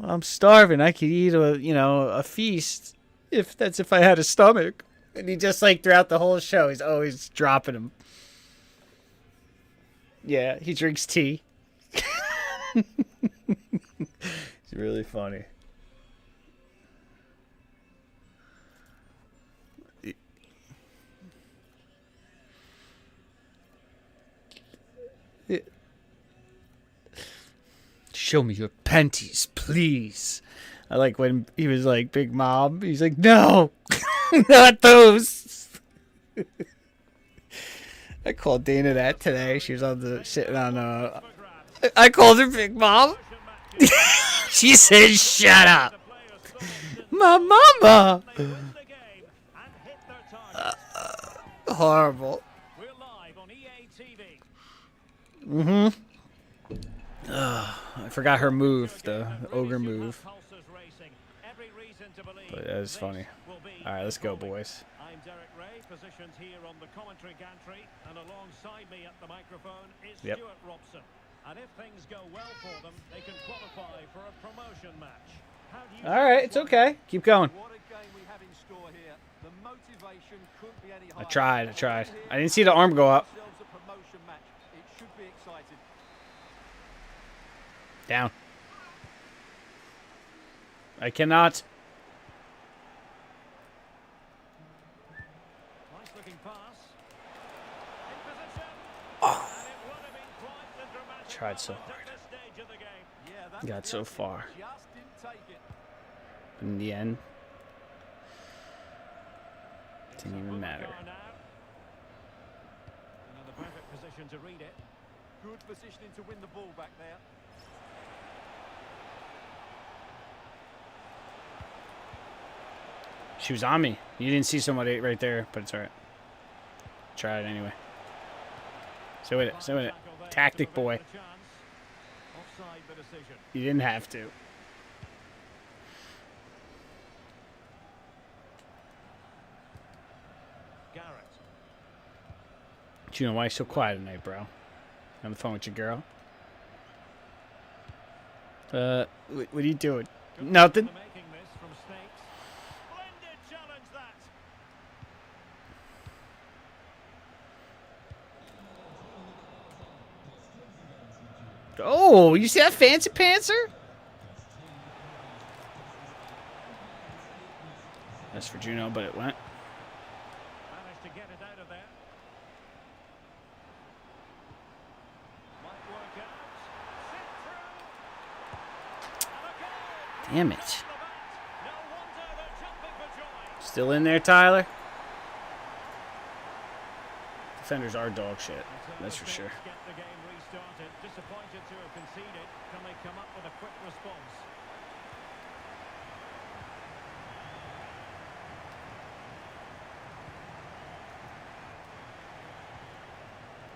I'm starving. I could eat a feast if I had a stomach. And he just like throughout the whole show, he's always dropping them. Yeah, he drinks tea. It's really funny. Show me your panties, please. I like when he was like, Big Mom. He's like, no, not those. I called Dana that today. She was sitting on I called her Big Mom. She said, shut up. My mama. Horrible. Mm-hmm. I forgot her move, the ogre move. But that was funny. Alright, let's go, boys. I'm Derek Ray, positioned here on the commentary gantry, and alongside me at the microphone is Stuart Robson. And if things go well for them, they can qualify for a promotion match. Alright, it's okay. Keep going. What a game we have in store here. The motivation couldn't be any higher. I tried. I didn't see the arm go up. A promotion match. It should be exciting. Down. I cannot. Nice looking pass. In position. Oh. And it would have been quite the dramatic Tried so moment hard. at this stage of the game. Yeah, that's Got so far. just didn't take it. In the end, It's didn't a even good matter. goal now. And in the perfect position to read it. Good positioning to win the ball back there. She was on me. You didn't see somebody right there, but it's alright. Try it anyway. Stay with it. Stay with it. Tactic boy. Offside the decision. You didn't have to. Garrett. Do you know why you're so quiet tonight, bro? On the phone with your girl? What are you doing? Nothing. Making this from Stakes. Splendid challenge that. Oh, you see that fancy pantser? That's for Juno, but it went. Managed to get it out of there. Might work out. Sit through. And a goal. Damn it. No wonder they're jumping for joy. Still in there, Tyler? Defenders are dog shit. That's for sure. Get the game restarted. Disappointed to have conceded. Can they come up with a quick response?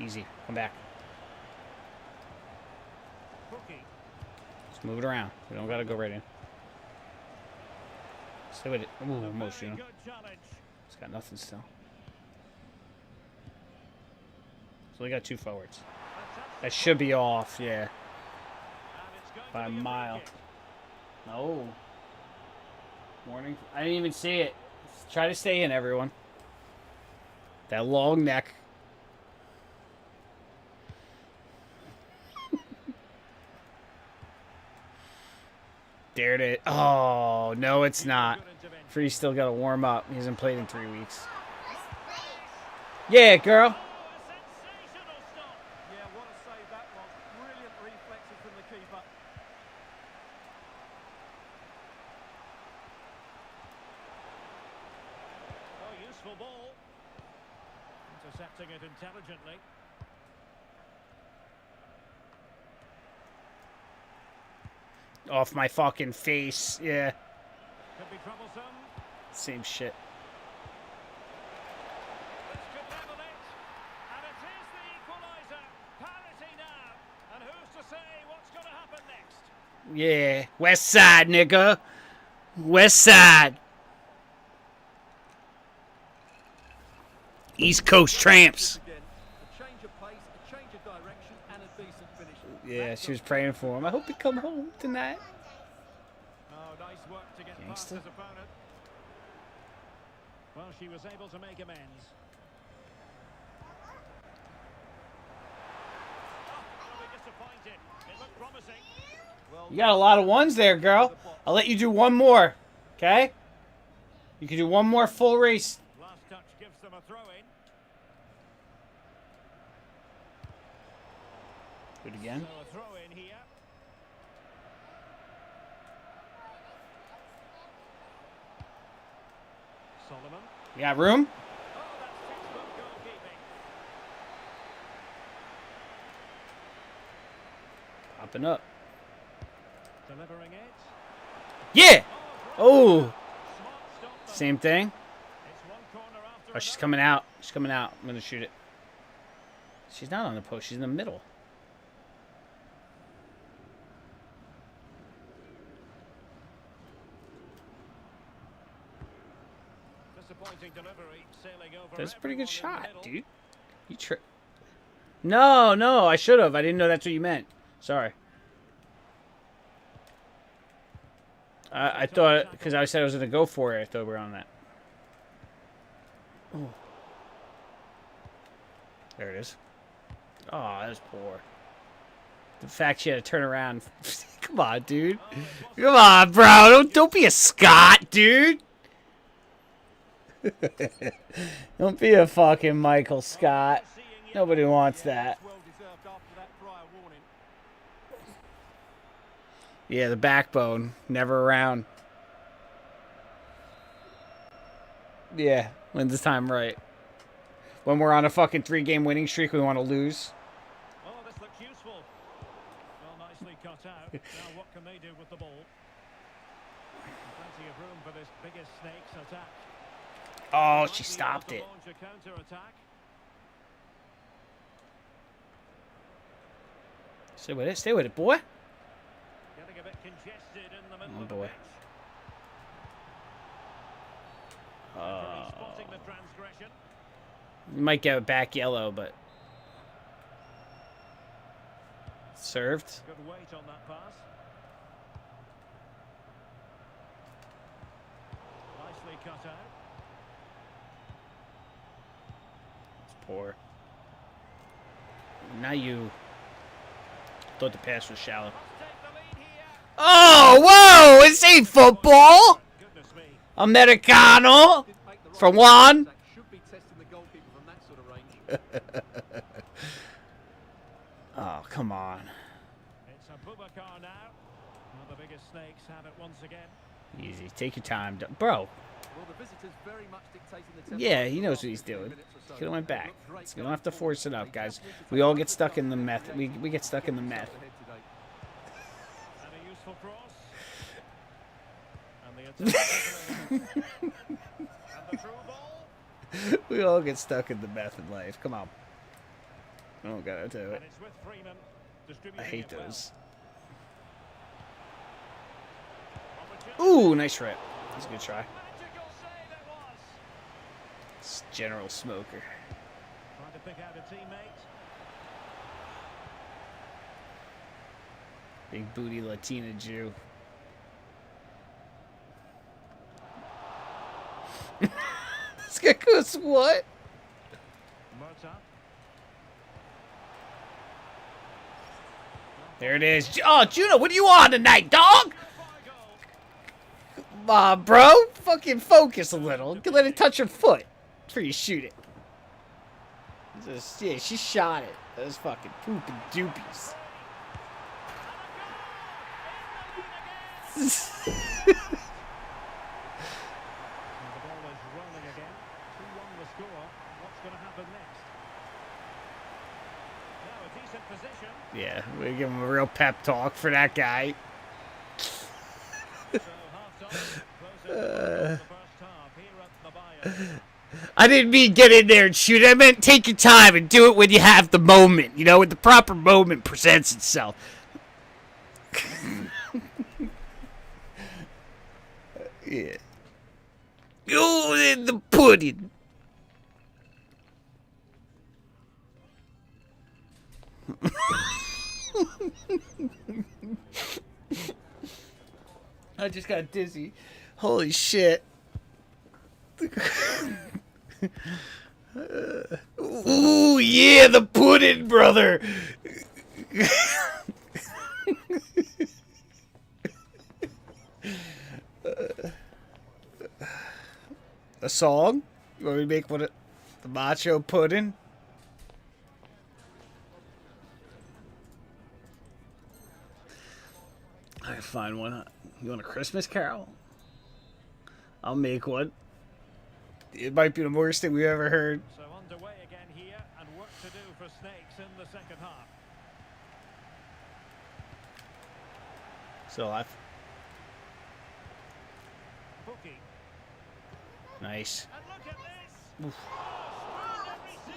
Easy. Come back. Cookie. Let's move it around. We don't gotta go right in. Stay with it. Ooh, almost, you know. Good challenge. It's got nothing still. So we got 2 forwards. That should be off, yeah. And it's going By a to be mile. free kick. No. Warning. I didn't even see it. Try to stay in, everyone. That long neck. Dared it. Oh, no, it's not. Good intervention. Free's still got to warm up. He hasn't played in 3 weeks. Yeah, girl. Sensational stop. Yeah, what a save that was. Brilliant reflexes from the keeper. Oh, useful ball. Intercepting it intelligently. Off my fucking face. Yeah. Could be troublesome. Same shit. This could level it. And it is the equaliser. Parity now. And who's to say what's going to happen next? Yeah. West side, nigga. West side. East Coast tramps. Again, a change of pace, a change of direction, and a decent finish. Yeah, she was praying for him. I hope he come home tonight. Oh, nice work to get past Gangster. his opponent. Well, she was able to make amends. Oh, they'll be disappointed. It looked promising. Well, You got a lot of ones there, girl. I'll let you do one more. Okay? You can do one more full race. Last touch gives them a throw-in. Do it again. So a throw-in here. Solomon. You got room? Oh, that's textbook goalkeeping. Popping up. Delivering it. Yeah! Oh! Smart stop. Though. Same thing. It's one corner after Oh, she's another. coming out. She's coming out. I'm going to shoot it. She's not on the post. She's in the middle. Disappointing delivery, sailing over. That's a pretty good everyone in the shot, middle. dude. You No, no, I should have. I didn't know that's what you meant. Sorry. I thought, because I said I was going to go for it, I thought we were on that. Ooh. There it is. Oh, that was poor. The fact she had to turn around. Come on, dude. Come on, bro. Don't be a Scot, dude. Don't be a fucking Michael Scott. Nobody wants that. Well deserved after that prior warning. Yeah, the backbone. Never around. Yeah, when's the time right? When we're on a fucking 3-game winning streak, we want to lose. Oh, this looks useful. Well, nicely cut out. Now what can they do with the ball? Plenty of room for this biggest snake's attack. Oh, Might she be able stopped to it. launch a counter-attack. Stay with it, boy. Getting a bit congested in the middle Oh, of the boy. pitch. Referee spotting the transgression. You might get a back yellow, but served. Good weight on that pass. Nicely cut out. It's poor. Now you thought the pass was shallow. Must take the lead here. Oh, whoa! This ain't football. Goodness me. Americano. Didn't make the right For one. contact. Should be testing the goalkeeper from that sort of range. Oh, come on. It's Abubakar now. Well, the biggest snakes have it once again. Easy. Take your time, bro. Well, the visitors very much dictating the tempo Yeah, for he the knows last what he's 15 doing. minutes or so. Could have went back. Looked great We don't have to going force it forward. up, They guys. just need to We take all the get stuck in the start meth. and We get stuck in the meth. ahead today. And a useful cross. And the attack. And the through ball. We all get stuck in the meth in life. Come on. I don't gotta do And it. it's with Freeman. I Distributing hate it well. those. Opportunity. Ooh, nice rip. That's a good try. Magical save it was. It's General Smoker. Trying to pick out a teammate. Big booty Latina Jew. This guy goes, what? Murta. There it is. Oh, Juno, what are you on tonight, dog? By goal. Come on, bro. Fucking focus a little. You can let it touch your foot before you shoot it. Just, yeah, she shot it. Those fucking pooping doopies. And the ball is rolling again. 2-1 the score. What's going to happen next? Now a decent position. Yeah, we give him a real pep talk for that guy. So half time. Close in the first half here at the Bayern. I didn't mean get in there and shoot. I meant take your time and do it when you have the moment. You know, when the proper moment presents itself. Yeah. Go in the pudding. I just got dizzy. Holy shit. Ooh, yeah, the pudding, brother. A song? You want me to make one of the macho pudding? I can find one. You want a Christmas carol? I'll make one. It might be the worst thing we've ever heard. So underway again here, and work to do for Snakes in the second half. Still alive. Bookie. Nice. And look at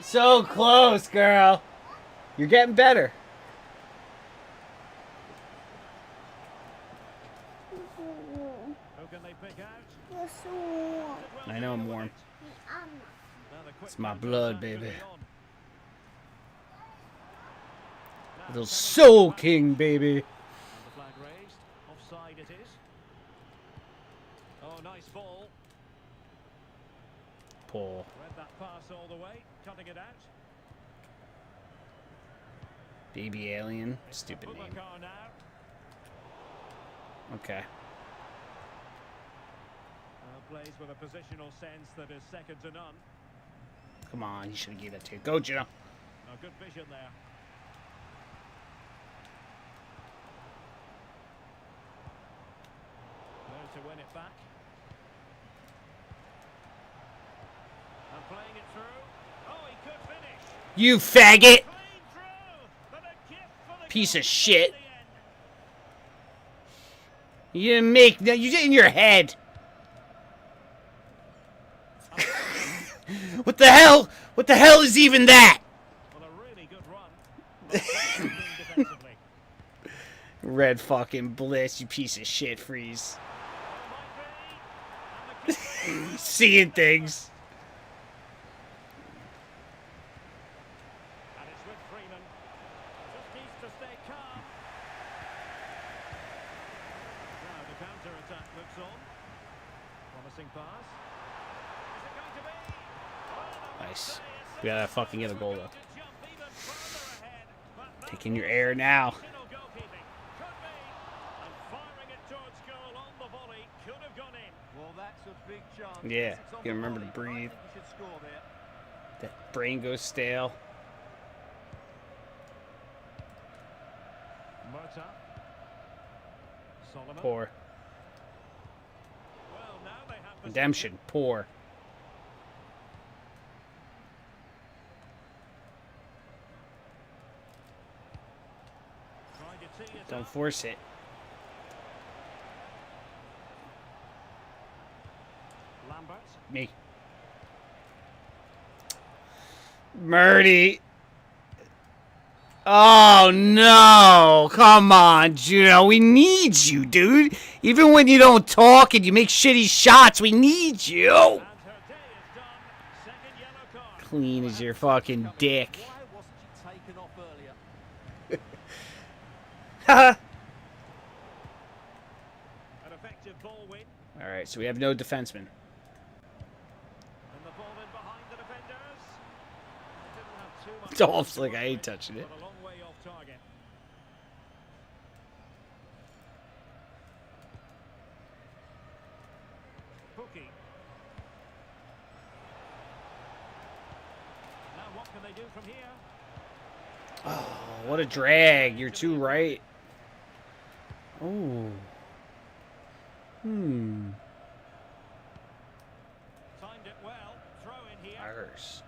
this. So close, girl. You're getting better. Who can they pick out? I know I'm warm. Now the quick It's my counter blood, attack baby. could be on. Now Little second Soul touch. King, baby. And the flag raised. Offside it is. Oh, nice ball. Pull. Read that pass all the way. Cutting it out. Baby Alien. It's Stupid name. Boubacar now. Okay. Plays with a positional sense that is second to none. Come on, you should have gave that to. Go, Gino. A good vision there. There to win it back. And playing it through. Oh, he could finish. You faggot! Clean through. But a gift for the Piece of goal shit. at the end. You didn't make. No, you did in your head. What the hell? What the hell is even that? Well, a really good run. Not bad defensively. Red fucking bliss, you piece of shit, Freeze. Might be. And the kick. Seeing things. And it's with Freeman. Just needs to stay calm. Now the counter-attack looks on. Promising pass. Is it going to be? Oh, Nice. We gotta fucking get a goal, though. to jump even further ahead, but that Taking your air now. Arsenal goalkeeping. Could be. And firing it towards goal on the volley. Could have gone in. Well, that's a big chance. Yeah, It's on you the remember to volley, but I breathe. think he should score there. That brain goes stale. Murta. Solomon. Poor. Well, now they have possession. Redemption. Poor. Trying to tee it Don't up. force it. Lambert. Me. Murdy. Oh no! Come on, Juno. We need you, dude. Even when you don't talk and you make shitty shots, we need you. And her day is done. Second yellow card. Clean as your fucking dick. Why wasn't she taken off earlier? Haha. An effective ball win. All right, so we have no defenseman. And the ball in behind the defenders. Didn't have too much Dolph's like, I ain't touching it. but a long way off target. they do from here? Oh, what a drag. You're too right. Oh. Timed it well. Throw in here. Ours.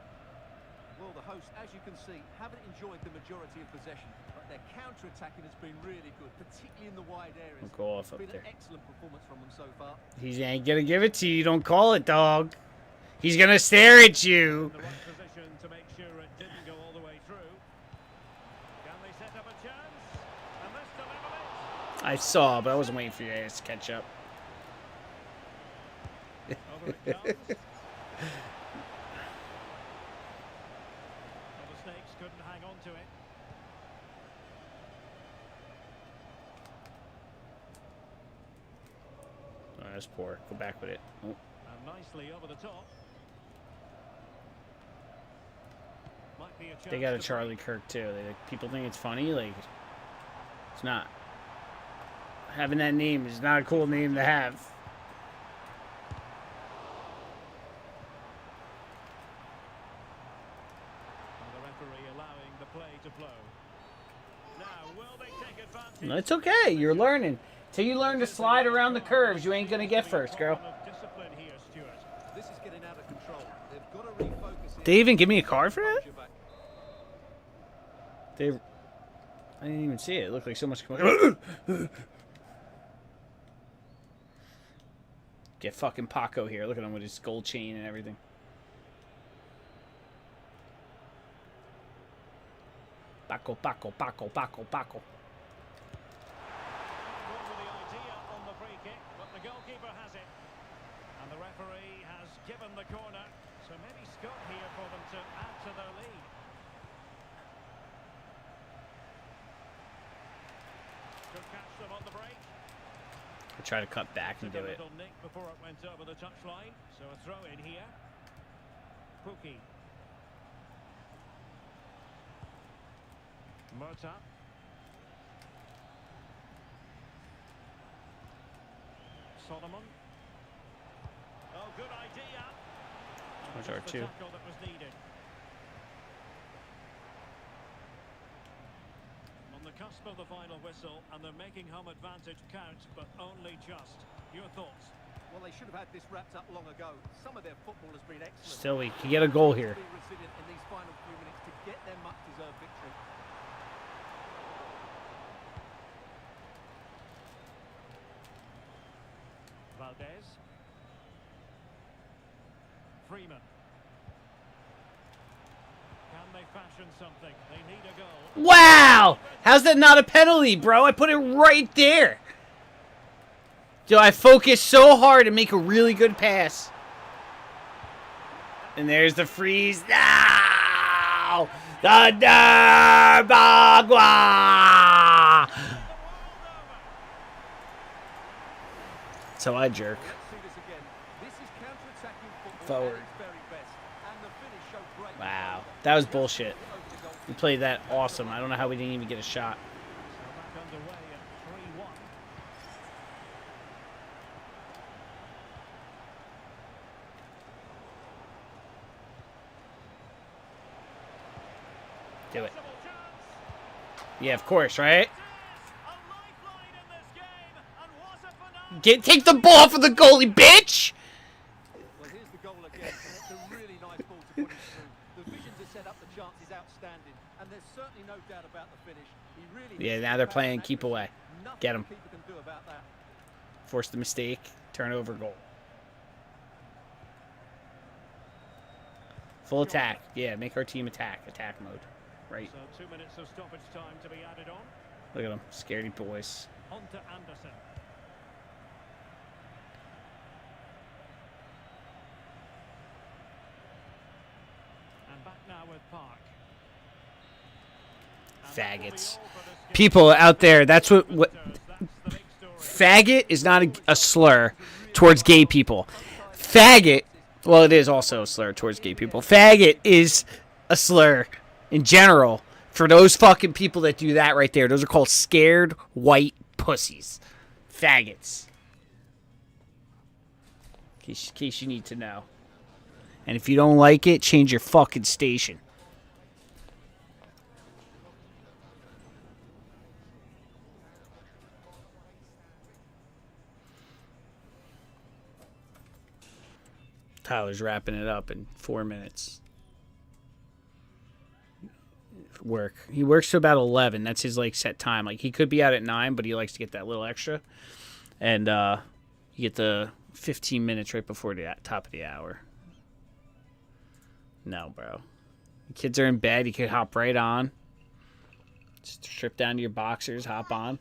Well, the hosts, as you can see, haven't enjoyed the majority of possession, but their counter-attacking has been really good, particularly in the wide areas. We'll go off It's up been there. an excellent performance from them so far. He ain't gonna give it to you. Don't call it, dog. He's gonna stare at you. In the right position to make sure it didn't go all the way through. Can they set up a chance? And this delivers it. I saw, but I wasn't waiting for you guys to catch up. Over it comes. Well, the Snakes couldn't hang on to it. Oh, that's poor. Go back with it. Oh. And nicely over the top. Might be a chance They got a to Charlie Kirk too. People think it's funny. Like, it's not. Having that name is not a cool name to have. And the referee allowing the play to flow. Now, will they take advantage? No, it's okay. You're learning. Till you learn to slide around the curves, you ain't gonna get first, girl. Discipline here, Stuart. This is getting out of control. They've got to refocus. Did they even give me a card for that? I didn't even see it. It looked like so much commotion. Get fucking Paco here. Look at him with his gold chain and everything. Paco, Paco, Paco, Paco, Paco. Gone with the idea on the free kick, but the goalkeeper has it. And the referee has given the corner. So maybe scope here for them to add to their lead. Could catch them on the break. I try to cut back and Took do a it. little nick before it went over the touchline. So a throw in here. Pookie. Murta. Solomon. Oh, good idea. There's Just the R2. tackle that was needed. On the cusp of the final whistle, and they're making home advantage count, but only just. Your thoughts? Well, they should have had this wrapped up long ago. Some of their football has been excellent. Still, we can get a goal here. Be resilient in these final few minutes to get their much-deserved victory. Valdez. Freeman. Can they fashion something? They need a goal. Wow! How's that not a penalty, bro? I put it right there. Do I focus so hard and make a really good pass? And there's the freeze. No! Thunder Bagua! So I jerk. Let's see this again. This is counter-attacking football Forward. at its very best. And the finish showed great. Wow. That was bullshit. We played that awesome. I don't know how we didn't even get a shot. So back underway at 3-1. Do it. Possible chance. Yeah, of course, right? A lifeline in this game, and was it for now? Take the ball for the goalie, bitch! Well, here's the goal again, and it's a really nice ball to put it through. The vision to set up the chance is outstanding, and there's certainly no doubt about the finish. He really Yeah, hits now the they're pass playing with keep away. accuracy. Nothing Get 'em. the keeper can do about that. Force the mistake. Turnover goal. Full attack. Yeah, make our team attack. Attack mode. Right. So 2 minutes of stoppage time to be added on. Look at them. Scaredy boys. On to Anderson. And back now with Park. And that will be Faggots. all for this game. People out there, that's what That's the big story. faggot is not a slur towards gay people. Faggot, well, it is also a slur towards gay people. Faggot is a slur in general for those fucking people that do that right there. Those are called scared white pussies. Faggots. In case you need to know. And if you don't like it, change your fucking station. Tyler's wrapping it up in 4 minutes. Work. He works to about 11. That's his like set time. Like he could be out at 9, but he likes to get that little extra. And you get the 15 minutes right before the top of the hour. No, bro. The kids are in bed. You could hop right on. Just strip down to your boxers, hop on.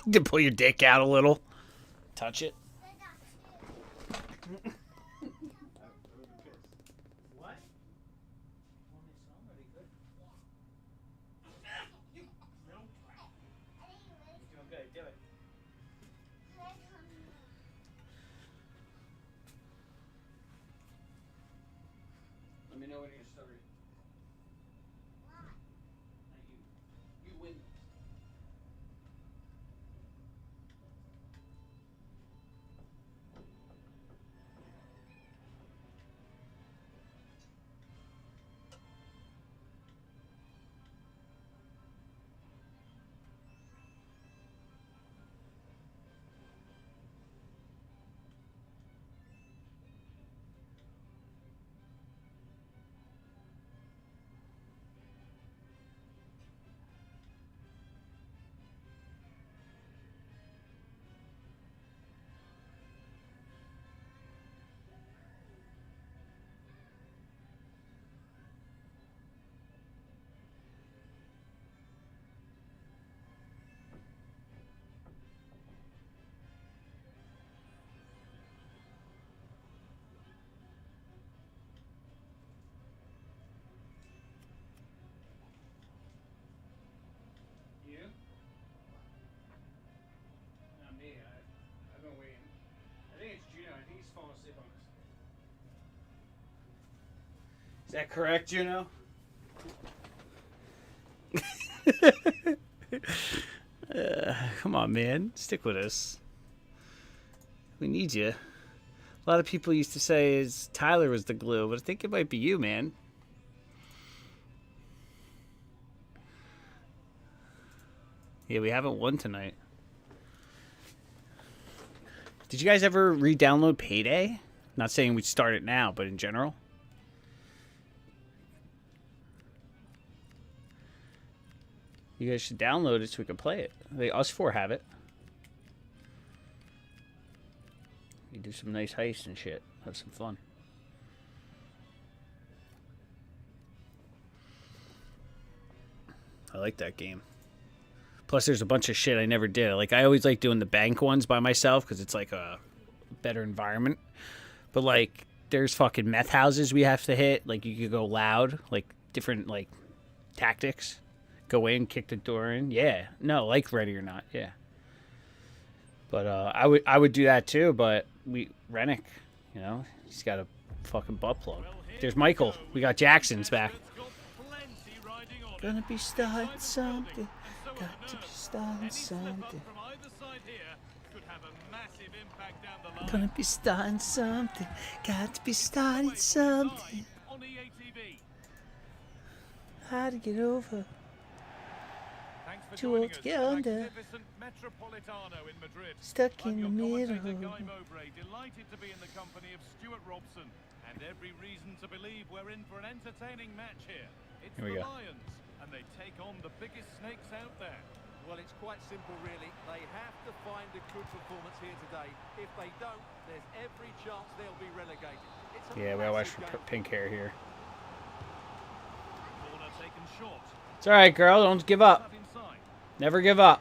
You pull your dick out a little. Touch it. What? Doing good. Do it. Let me know when you're started. You win. You? Not me. I've been waiting. I think it's Juno. I think he's falling asleep on us. Is that correct, Juno? Come on, man. Stick with us. We need you. A lot of people used to say Tyler was the glue, but I think it might be you, man. Yeah, we haven't won tonight. Did you guys ever re-download Payday? Not saying we start it now, but in general. You guys should download it so we can play it. Us four have it. We do some nice heists and shit. Have some fun. I like that game. Plus, there's a bunch of shit I never did. Like, I always like doing the bank ones by myself because it's like a better environment. But, like, there's fucking meth houses we have to hit. Like, you could go loud. Like, different, like, tactics. Go in, kick the door in. Yeah. No, like Ready or Not. Yeah. But I would do that too, but Rennick, you know, he's got a fucking butt plug. There's Michael. We got Jackson's back. Gonna be starting something. Got to be starting something. Gonna be starting something. Got to be starting something. How to get over. Too old to get under. Stuck in the middle. Delighted to be in the company of Stuart Robson, and every reason to believe we're in for an entertaining match here. It's the Lions, and they take on the biggest snakes out there. Well, it's quite simple, really. They have to find a good performance here today. If they don't, there's every chance they'll be relegated. Yeah, we gotta watch for pink hair here. Corner taken short. It's alright, girl. Don't give up. Never give up.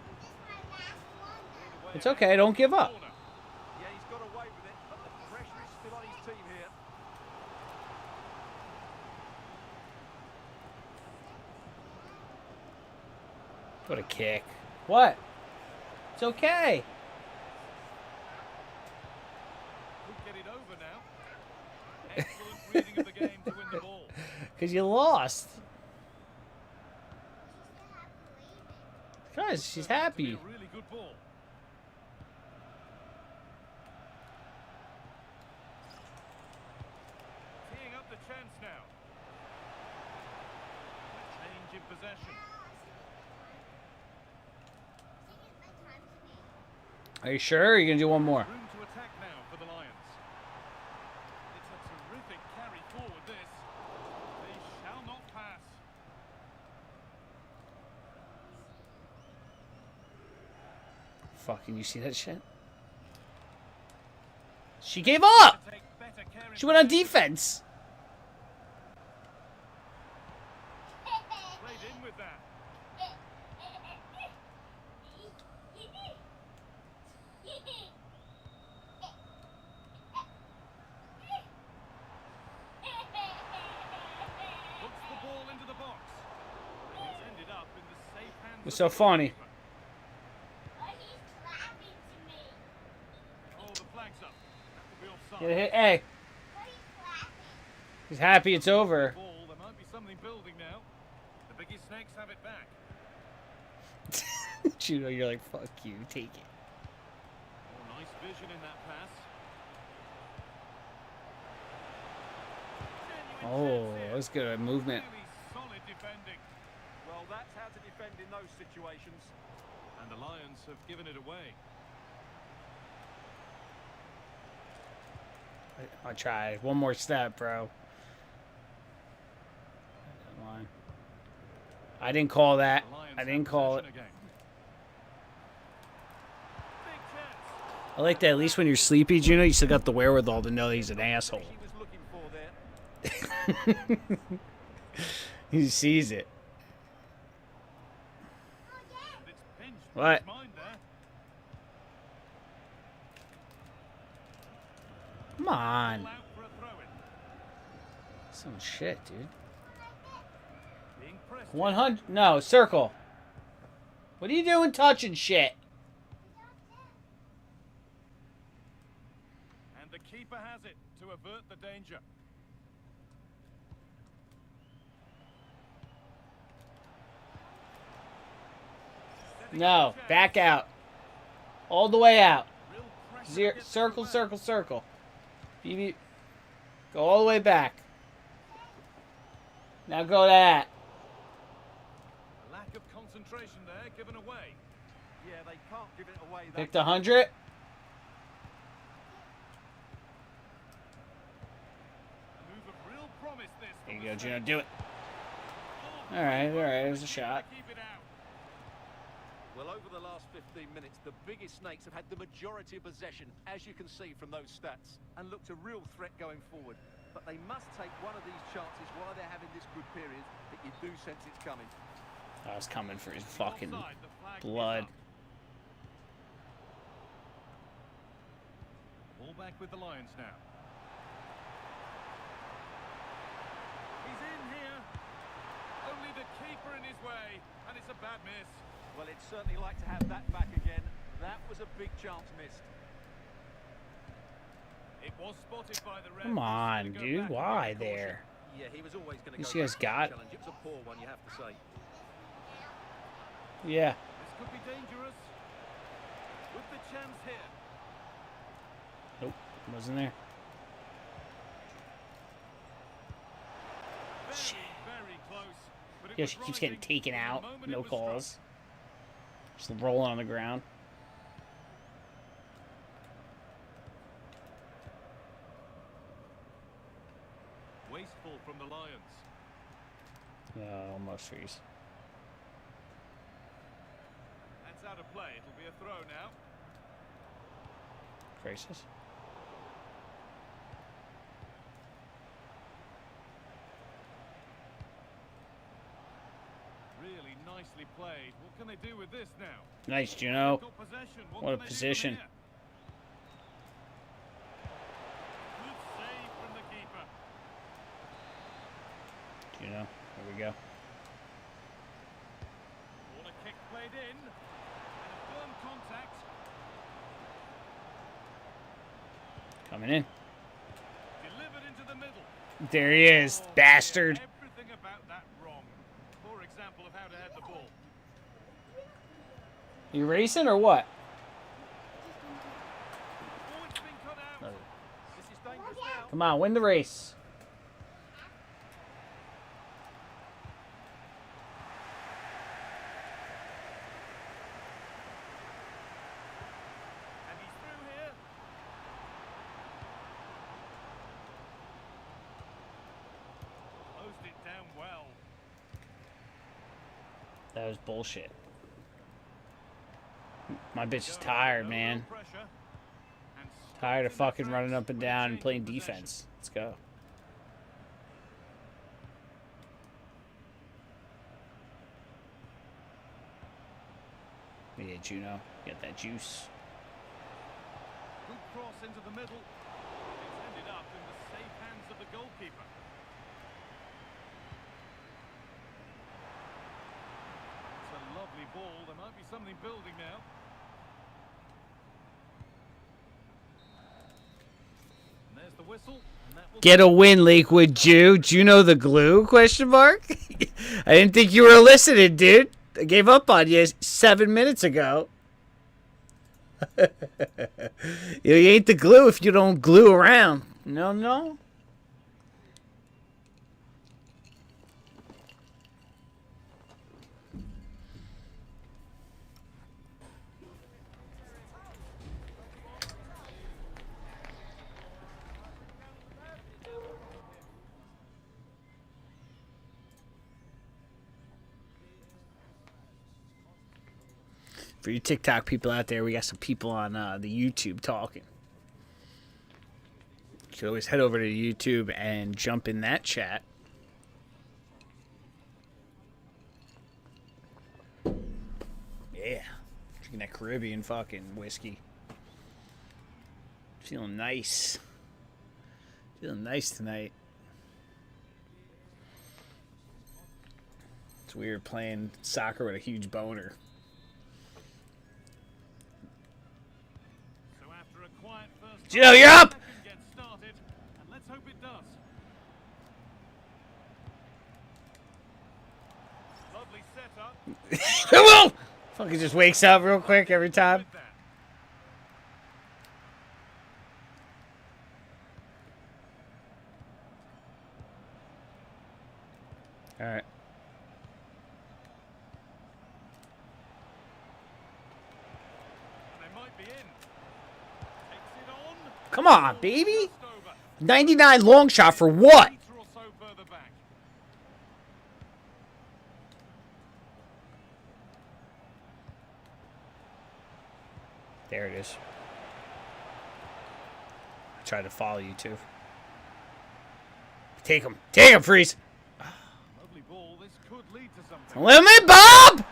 It's okay. Don't give up. Yeah, he's got away with it, but the pressure is still on his team here. What a kick. What? It's okay. Could get it over now. Excellent reading of the game to win the ball. Because you lost. Guys, she's happy. Really good ball. Teeing up the chance now. A change in possession. Are you sure? Or are you gonna do one more? Room to attack now for the Lions. It's a terrific carry forward, this. They shall not pass. Fucking, you see that shit? She gave up! To take better care in She went on possession. defense. Played in with that. Puts the ball into the box. And it's ended up in the safe hands What's of so the funny? goalkeeper. Oh, the flag's up. That will be offside. Get a hit. Hey, he's happy it's over. Ball, there might be something building now. The Biggie Snakes have it back. Judo, you're like, fuck you, take it. Oh, nice vision in that pass. Genuine Oh, chance here. that was good movement. Really solid defending. Well, that's how to defend in those situations. And the Lions have given it away. I tried. One more step, bro. Come on. I didn't call that. The Lions I have didn't call it. possession again. Big chance. I like that at least when you're sleepy, Juno, you still got the wherewithal to know that he's an asshole. He was looking for there. He sees it. And it's pinched What? his mind there. Come on. Ball out for a throw-in. Some shit, dude. Being pressed. 100. No, circle. What are you doing touching shit? And the keeper has it to avert the danger. No, back out. All the way out. Real pressure Zero, against the circle, man. circle, circle. BB. Go all the way back. Now go that. A lack of concentration there, given away. Yeah, they can't give it away. that Picked 100. A move of real promise this. There you from go, the Juno. Snakes. Do it. Oh, All right, great all right. move It was a to shot. keep it out. Well, over the last 15 minutes, the biggest Snakes have had the majority of possession, as you can see from those stats, and looked a real threat going forward. But they must take one of these chances while they're having this good period that you do sense it's coming. I was coming for his fucking Offside, the flag is blood. up. Ball back with the Lions now. He's in here. Only the keeper in his way, and it's a bad miss. Well, it's certainly like to have that back again. That was a big chance missed. It was spotted by the ref. Come on, dude. Why there? Yeah, he was always going to These go guys back for the got- challenge. It was a poor one, you have to say. Yeah. This could be dangerous. With the chance here. Nope. Wasn't there. Very, very close. But it Yeah, was she keeps getting rising taken from the out. moment No it was struck. calls. Just rolling on the ground. Wasteful from the Lions. Almost freeze. That's out of play. It'll be a throw now. Crisis. Really nicely played. What can they do with this now? Nice, Juno. Got possession. What can a they do from position. here? Good save from the keeper. Juno. There we go. Corner kick played in. And a firm contact. Coming in. Delivered into the middle. There he is, Oh, bastard. yeah, everything about that wrong. Poor example of how to head the ball. You racing or what? Oh, it's been cut out. This is dangerous now. Come on, win the race. That was bullshit. My bitch is tired, man. Tired of fucking running up and down and playing defense. Let's go. Yeah, Juno. Get that juice. Good cross into the middle. It's ended up in the safe hands of the goalkeeper. It's a lovely ball. There might be something building now. And there's the whistle. And that will Get a win, Lakewood Jew. Juno the glue? Question mark. I didn't think you were listening, dude. I gave up on you 7 minutes ago. You ain't the glue if you don't glue around. No, no. For you TikTok people out there, we got some people on the YouTube talking. You can always head over to YouTube and jump in that chat. Yeah. Drinking that Caribbean fucking whiskey. Feeling nice. Feeling nice tonight. It's weird playing soccer with a huge boner. Juno, you're up! Let's hope it does. Lovely setup. Whoa! Fucking just wakes up real quick every time. Alright. They might be in. Come on, baby. 99 long shot for what? There it is. I tried to follow you too. Take him. Take him, Freeze. Lovely ball. This could lead to something. Let me, Bob!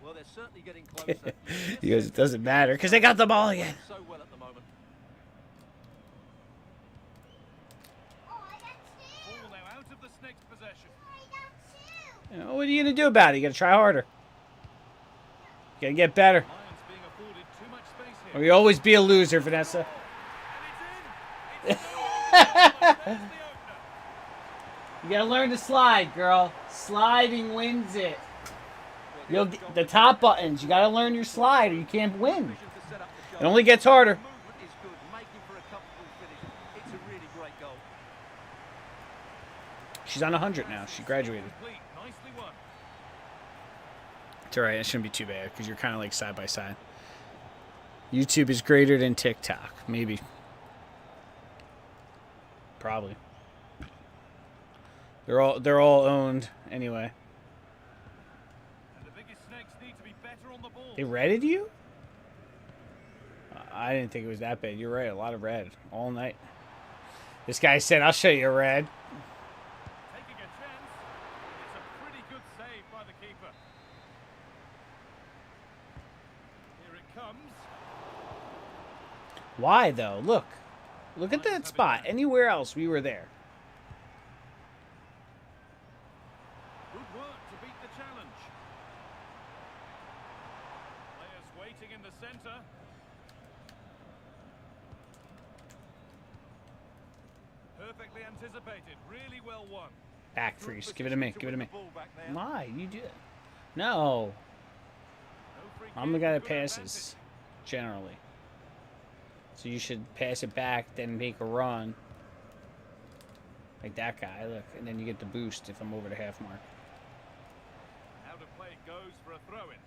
Well, they're certainly getting closer. He goes, it doesn't matter because they got the ball again. So well at the moment. Oh, I got two. Ball now out of the Snakes' possession. I got two. You know, what are you going to do about it? You got to try harder. You got to get better. Lions being afforded too much space here. Or you always be a loser, Vanessa. And it's in. It's there's the opener. You got to learn to slide, girl. Sliding wins it. You'll get the top buttons. You got to learn your slide or you can't win. It only gets harder. Movement is good, making for a comfortable finish. It's a really great goal. She's on 100 now. She graduated. Complete. Nicely won. It's alright. It shouldn't be too bad because you're kind of like side by side. YouTube is greater than TikTok. Maybe. Probably. They're all owned anyway. And the biggest Snakes need to be better on the ball. They redded you? I didn't think it was that bad. You're right. A lot of red all night. This guy said, "I'll show you a red." Taking a chance. It's a pretty good save by the keeper. Here it comes. Why though? Look at that spot. Anywhere else, we were there. Good work to beat the challenge. Players waiting in the centre. Perfectly anticipated. Really well won. Back Freeze. Give it to me. Give it to me. Ball back there. Why? You do it. No. No free I'm the kick, guy that good passes. Generally. So you should pass it back, then make a run. Like that guy, look. And then you get the boost if I'm over the half mark. Out of play goes for a throw-in.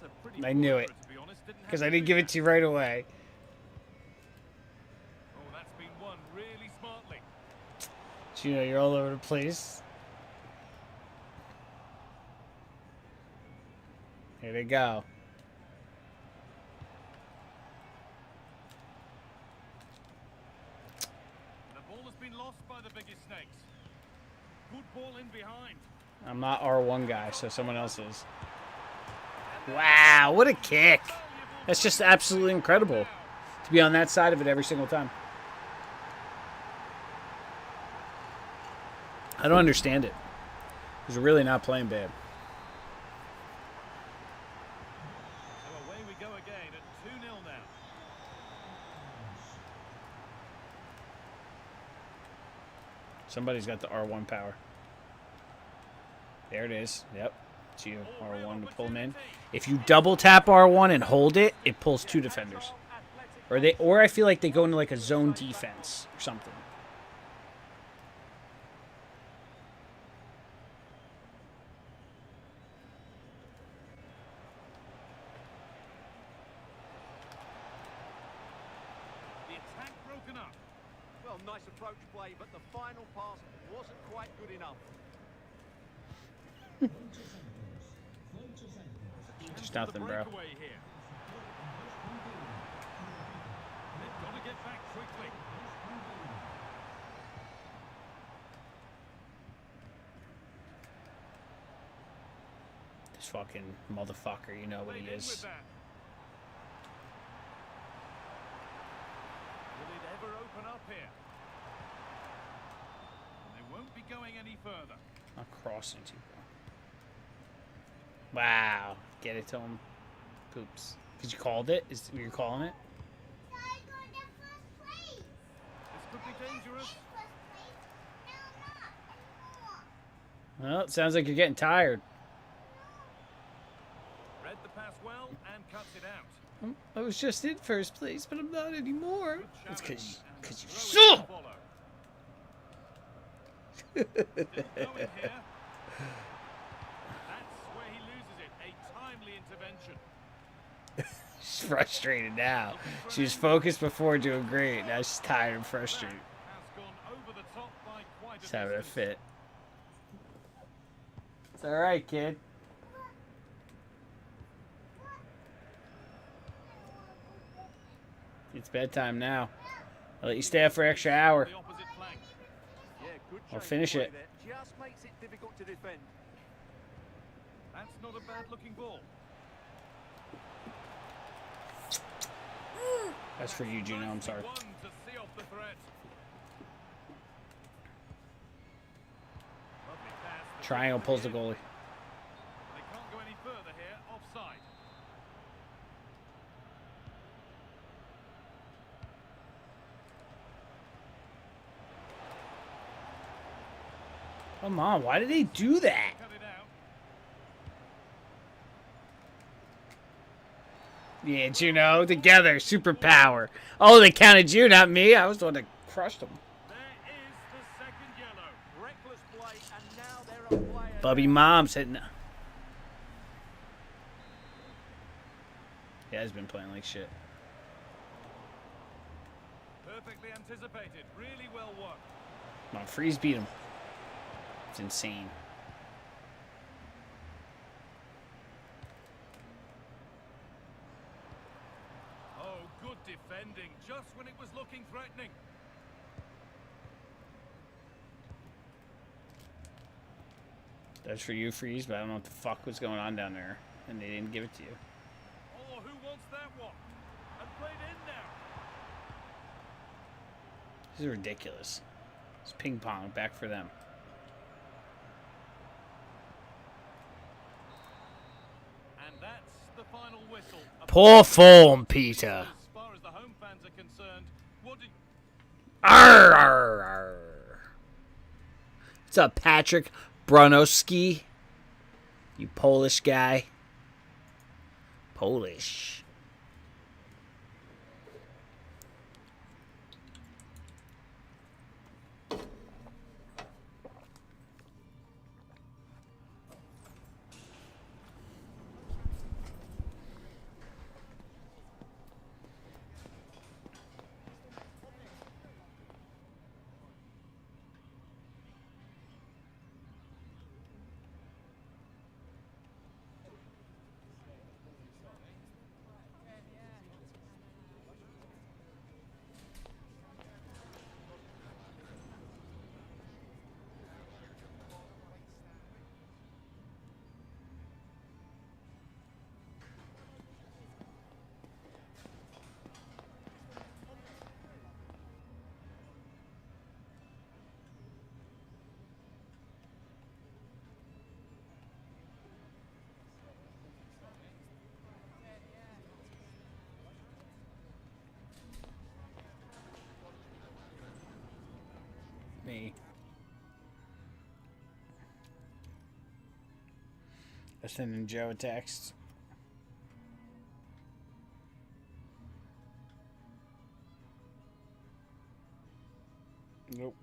That's a pretty I knew poor it. effort, to be honest. Didn't have Because to I didn't do give it that. to you right away. Oh, that's been won really smartly. Gino, you're all over the place. Here they go. The ball has been lost by the biggest snakes. Good ball in behind. I'm not R1 guy, so someone else is. Wow, what a kick. That's just absolutely incredible to be on that side of it every single time. I don't understand it. He's really not playing bad. So away we go again at 2-0 now. Somebody's got the R1 power. There it is. Yep. It's you. R1 to pull him in. If you double tap R1 and hold it, it pulls two defenders. Or I feel like they go into like a zone defense or something. The attack broken up. Well, nice approach play, but the final pass wasn't quite good enough. There's The nothing, bro. breakaway here. They've got to get back quickly. This fucking motherfucker, you know what he Played in with is. that. Will it ever open up here? And they won't be going any further. Not crossing too far. Wow. Get it to him. Poops. Because you called it? Is you calling it? So I got the first place. This could be dangerous. First place. No, not anymore. Well, it sounds like you're getting tired. Read the pass well and cuts it out. I was just in first place, but I'm not anymore. Good It's challenge, because and you the throw-in suck. to follow. Still going here. That's where he loses it. A timely intervention. She's frustrated now. She was focused before, doing great. Now she's tired and frustrated. Has gone over the top by quite a Just having a distance. fit. It's all right, kid. It's bedtime now. I'll let you stay up for an extra hour. The opposite flank. Yeah, good I'll change finish play it. there. Just makes it difficult to defend. That's not a bad looking ball. That's for you, Juno. I'm sorry. One to see off the threat. Lovely pass. The Triangle keeper pulls the in. goalie. They can't go any further here. Offside. Come on, why did they do that? Cut it out. Yeah, Juno, together, superpower. Oh, they counted you, not me. I was the one that crushed them. There is the second yellow. Reckless play, and now they're a player. Bubby Mom's hitting. Yeah, he's been playing like shit. Perfectly anticipated. Really well worked. Come on, Freeze beat him. It's insane. Oh, good defending. Just when it was looking threatening. That's for you, Freeze, but I don't know what the fuck was going on down there. And they didn't give it to you. Oh, who wants that one? And played in now. This is ridiculous. It's ping pong, back for them. And that's the final whistle. A Poor form, Peter. As far as the home fans are concerned, what did Arr, arr, arr. What's up, Patrick Bronowski? You Polish guy. Polish. Sending Joe a text. Nope.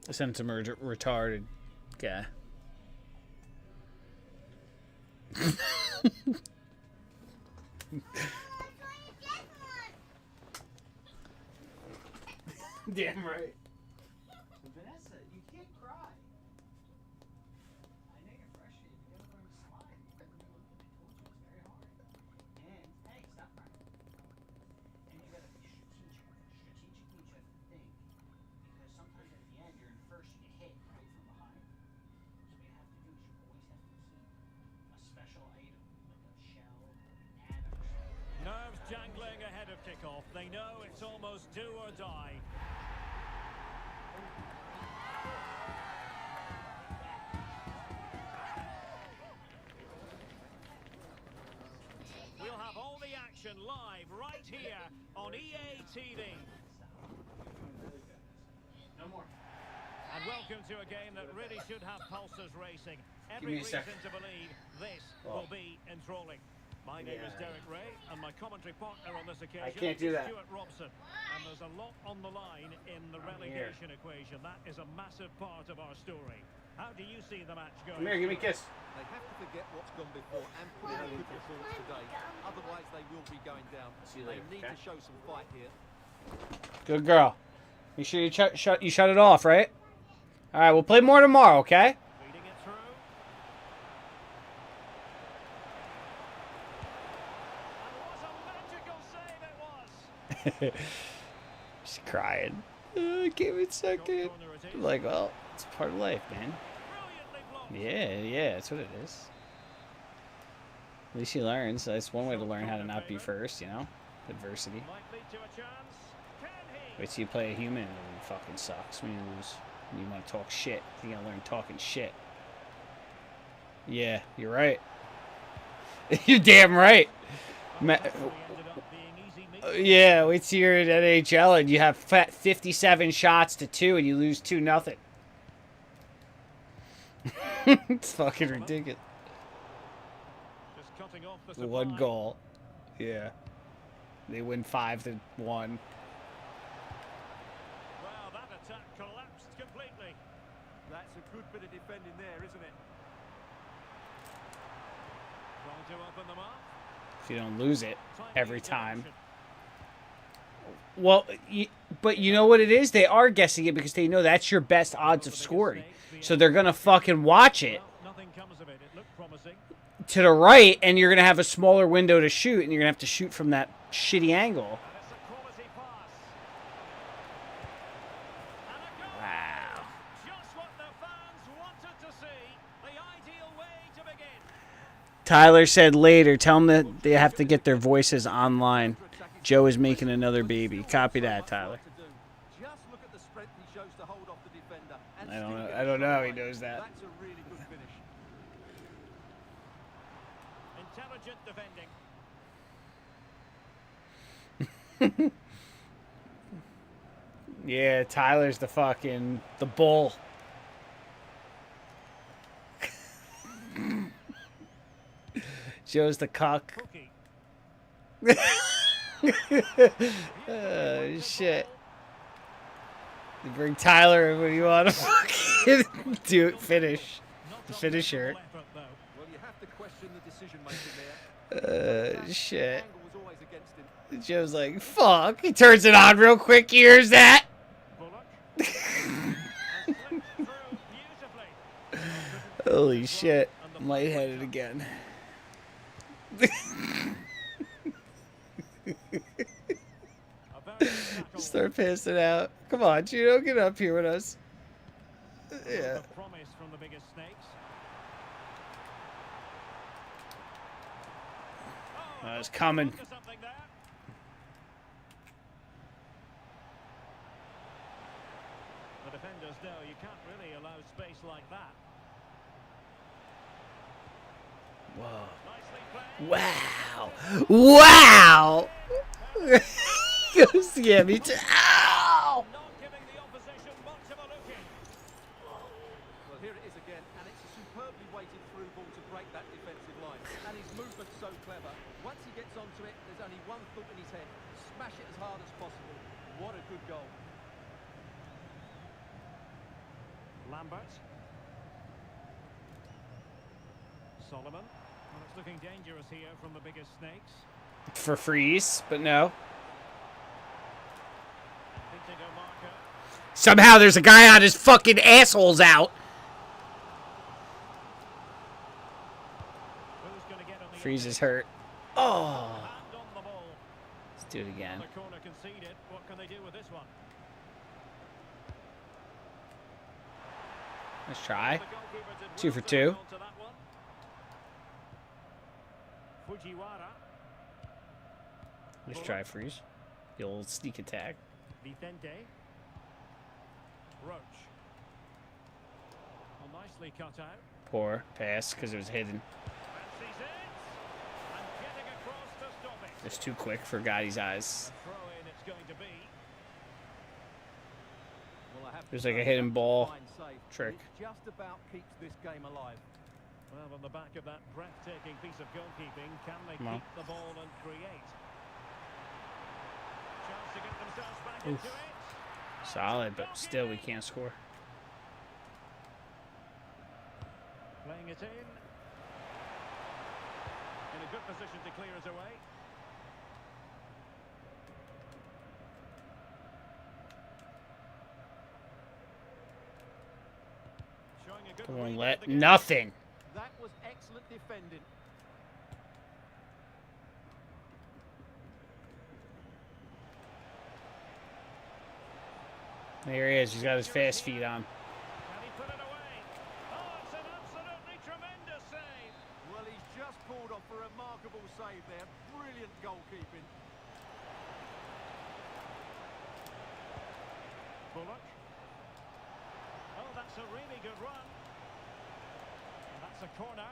I sent some retarded guy. Damn right. Vanessa, you can't cry. I know you're frustrated. You gotta learn to slide. Remember what I told you, it's very hard. And, hey, stop crying. And you gotta be strategically try to think. Because sometimes at the end, you're in first, you get hit right from behind. So what you have to do is you always have to keep a special item, like a shell or an ad or something. Nerves jangling ahead of kickoff. They know it's almost do or die. We'll have all the action live right here on EA TV. No more. And welcome to a game that really should have pulses racing. Give me Every a reason sec. to believe this will be enthralling. My name is Derek Ray, and my commentary partner on this occasion can't do is that. Stuart Robson. And there's a lot on the line in the relegation equation. That is a massive part of our story. How do you see the match going? Come here, give me a kiss. They have to forget what's gone before and put in a good performance today. Otherwise, they will be going down. See you They later, need okay? to show some fight here. Good girl. Make sure you shut it off, right? All right, we'll play more tomorrow, okay? Feeding it through. And what a magical save it was! She's crying. Give it a second. Corner it is. I'm like, well, it's part of life, man. Brilliantly blocked. Yeah, that's what it is. At least she learns. That's one way to learn how to not be first, you know? Adversity. Might lead to a chance. Can he? Wait till you play a human and it fucking sucks when you lose. And you want to talk shit. You gotta learn talking shit. Yeah, you're right. You're damn right. We ended up being easy meat. Yeah, wait till you're in NHL and you have 57 shots to 2 and you lose 2-0. It's fucking ridiculous. Just cutting off the One supply. goal. Yeah. They win 5-1. Well, that attack collapsed completely. That's a good bit of defending there, isn't it? Trying to open them up. If you don't lose it Tiny every time. interruption. Well, but you know what it is? They are guessing it because they know that's your best odds of scoring. So they're going to fucking watch it Well, nothing comes of it. It looked promising. to the right, and you're going to have a smaller window to shoot, and you're going to have to shoot from that shitty angle. And it's a quality pass. And a goal. Wow. Just what the fans wanted to see. The ideal way to begin. Tyler said later, tell them that they have to get their voices online. Joe is making another baby. Copy that, Tyler. Just look at the strength he shows to hold off the defender. And I don't still know. get I it don't know how he away. knows that. That's a really good finish. Intelligent defending. Yeah, Tyler's the bull. Joe's the cock. Cookie. Oh, shit. You bring Tyler in when you want to fucking do it, finish. Not The on finisher. full effort, though. Well, you have to question the decision making there. Shit. Angle was always against him. Joe's like, fuck. He turns it on real quick. Hears that. Bullock. And slipped through beautifully. Holy shit. I'm lightheaded again. A very good tackle. Start passing out. Come on, Judo, get up here with us. Yeah. The promise from the biggest snakes. Oh, it's coming. Onto something there. The defenders know you can't really allow space like that. Wow. Wow. Goes to get me too. Ow! Not giving the opposition much of a look in. Well, here it is again, and it's a superbly weighted through ball to break that defensive line. And his movement's so clever. Once he gets onto it, there's only one thought in his head. Smash it as hard as possible. What a good goal. Lambert. Solomon. Well, it's looking dangerous here from the biggest snakes. For freeze, but no. Vintigo marker. Somehow there's a guy on his fucking assholes out. Who's going to get on the Freeze is hurt. Oh. hand on the ball? Let's do it again. The corner conceded. What can they do with this one? Let's try. The goalkeeper did 2 well for to 2. hold on to that one. Fujiwara. Let's try freeze. The old sneak attack. Vicente. Roach. Well, nicely cut out. Poor pass because it was hidden. Fancies it. And getting across to stop it. It's too quick for Gotti's eyes. Throw in it's going to be. Well, I have to There's like say, a hidden that's ball fine save. trick. It just about keeps this game alive. Well, on the back of that breathtaking piece of goalkeeping, can they Come on. keep the ball and create? Chance to get themselves back Oof. into it. Solid, but still we can't score. Playing it in. In a good position to clear it away. Showing a good Won't read of let the game. nothing. That was excellent defending. There he is. He's got his fast feet on. Can he put it away? Oh, it's an absolutely tremendous save. Well, he's just pulled off a remarkable save there. Brilliant goalkeeping. Bullock. Oh, that's a really good run. And that's a corner.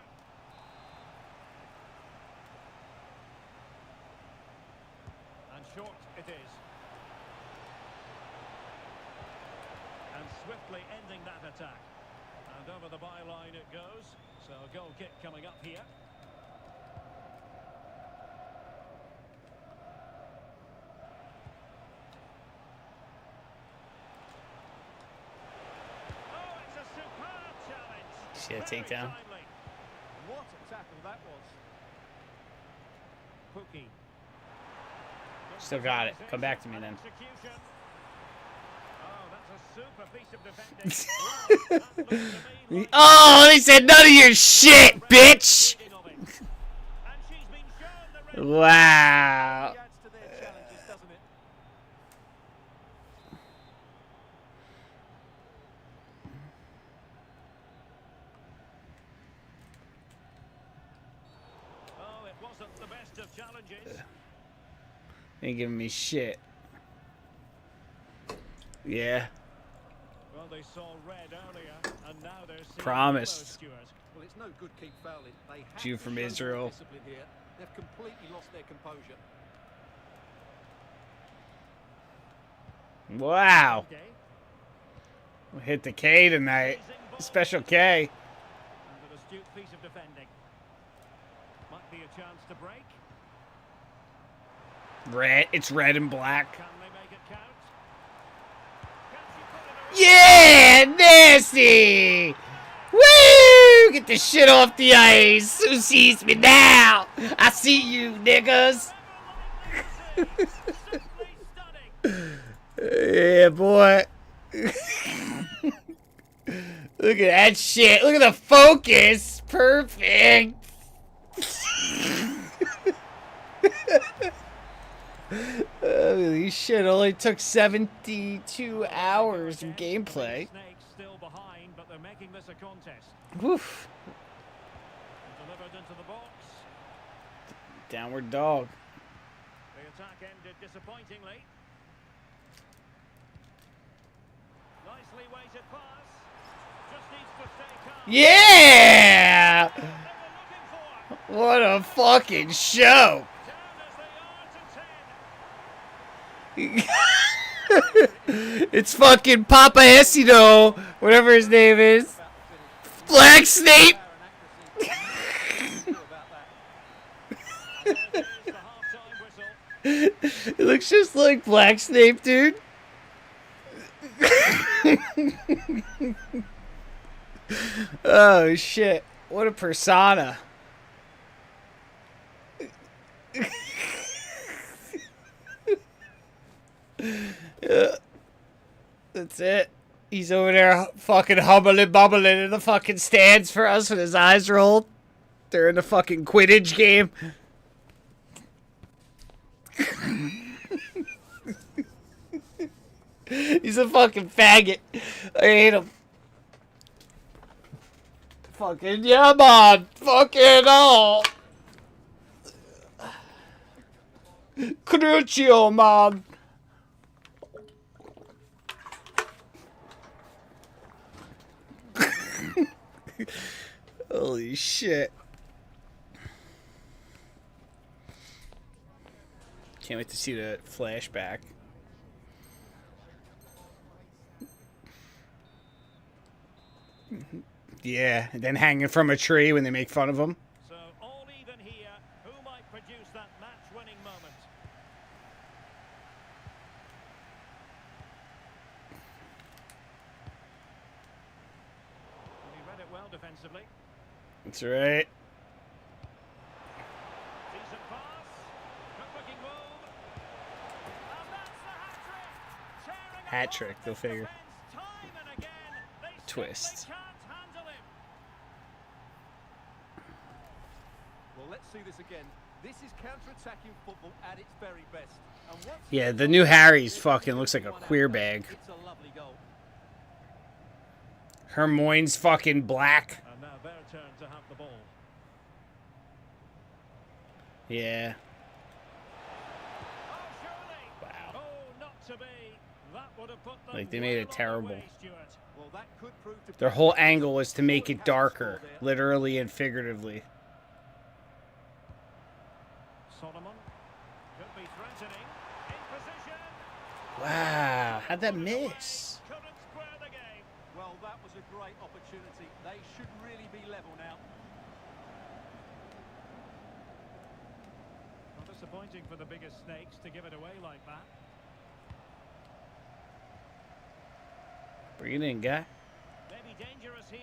And short it is. And swiftly ending that attack. And over the byline it goes. So a goal kick coming up here. Oh, it's a superb challenge. See that Very takedown? timely. What a tackle that was. Pookie. Still got it. Come back to me then. Execution. Oh, that's a super piece of defending. Well, that looks to me like Oh, they said none of your shit, bitch. reading of it. And she's been shown the red. Wow. He adds to their challenges, doesn't it? Oh, it wasn't the best of challenges. Ain't giving me shit. Yeah. Well, they saw red earlier, and now they're seeing Promised. yellow, Stuart. Well, it's no good keep fouling. They have Jew to from show more Israel. discipline here. They've completely lost their composure. Wow. Okay. We hit the K tonight. Amazing ball. Special K. And an astute piece of defending. Might be a chance to break. Red. It's red and black. Can they make it count? Can she put it away? Yeah, nasty. Woo! Get the shit off the ice. Who sees me now? I see you, niggas. Simply stunning. Yeah, boy. Look at that shit. Look at the focus. Perfect. Holy shit, only took 72 hours of gameplay. Snakes still behind, but they're making this a contest. Woof. Delivered into the box. Downward dog. The attack ended disappointingly. Nicely weighted pass. Just needs to stay calm. Yeah! What they were looking for. What a fucking show! It's fucking Papa Hesido, whatever his name is. Black Snape! It looks just like Black Snape, dude. Oh shit. What a persona. Yeah. That's it. He's over there fucking hubbling bubbling in the fucking stands for us with his eyes rolled. They're in the fucking Quidditch game. He's a fucking faggot. I hate him. Fucking yeah, man. Fucking all. Crucio, man. Holy shit. Can't wait to see the flashback. Yeah, and then hanging from a tree when they make fun of him. So all even here. Who might produce that match-winning moment? He read it well defensively. That's right. Decent pass. Good-looking move. And that's the hat-trick. Hat-trick, they'll figure. Time and again, they Twist. simply can't handle him. Well, let's see this again. This is counter-attacking football at its very best. And once Yeah, the new Harry's fucking looks like a queer bag. it's a lovely goal. Hermione's fucking black. And now their turn to have the ball. Yeah. Oh, surely. Wow. Oh, not to be. That would have put them Like, they made it well on the terrible. way, Stuart. Well, that could prove to Their whole angle was to make it darker, literally and figuratively. Solomon could be threatening. In position. Wow, how'd that miss? Couldn't square the game. Well, that was a great opportunity. They should really be level now. Well, disappointing for the biggest snakes to give it away like that. Bring it in, guy. Maybe dangerous here.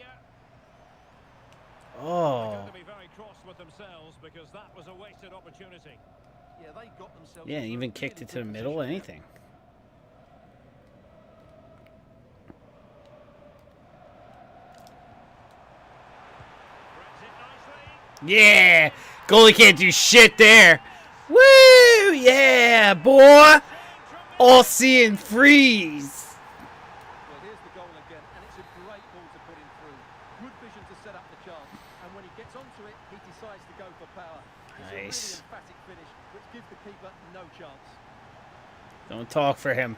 Oh. They're going to be very cross with themselves because that was a wasted opportunity. Yeah, they got themselves. Yeah, into a even kicked really it to the good middle, position. anything. Threads it nicely. Yeah! Goalie can't do shit there. Woo! Yeah, boy! All seeing freeze. Well, here's the goal again, and it's a great ball to put him through. Good vision to set up the chance, and when he gets onto it, he decides to go for power. It's a really Nice. emphatic finish, which gives the keeper no chance. Don't talk for him.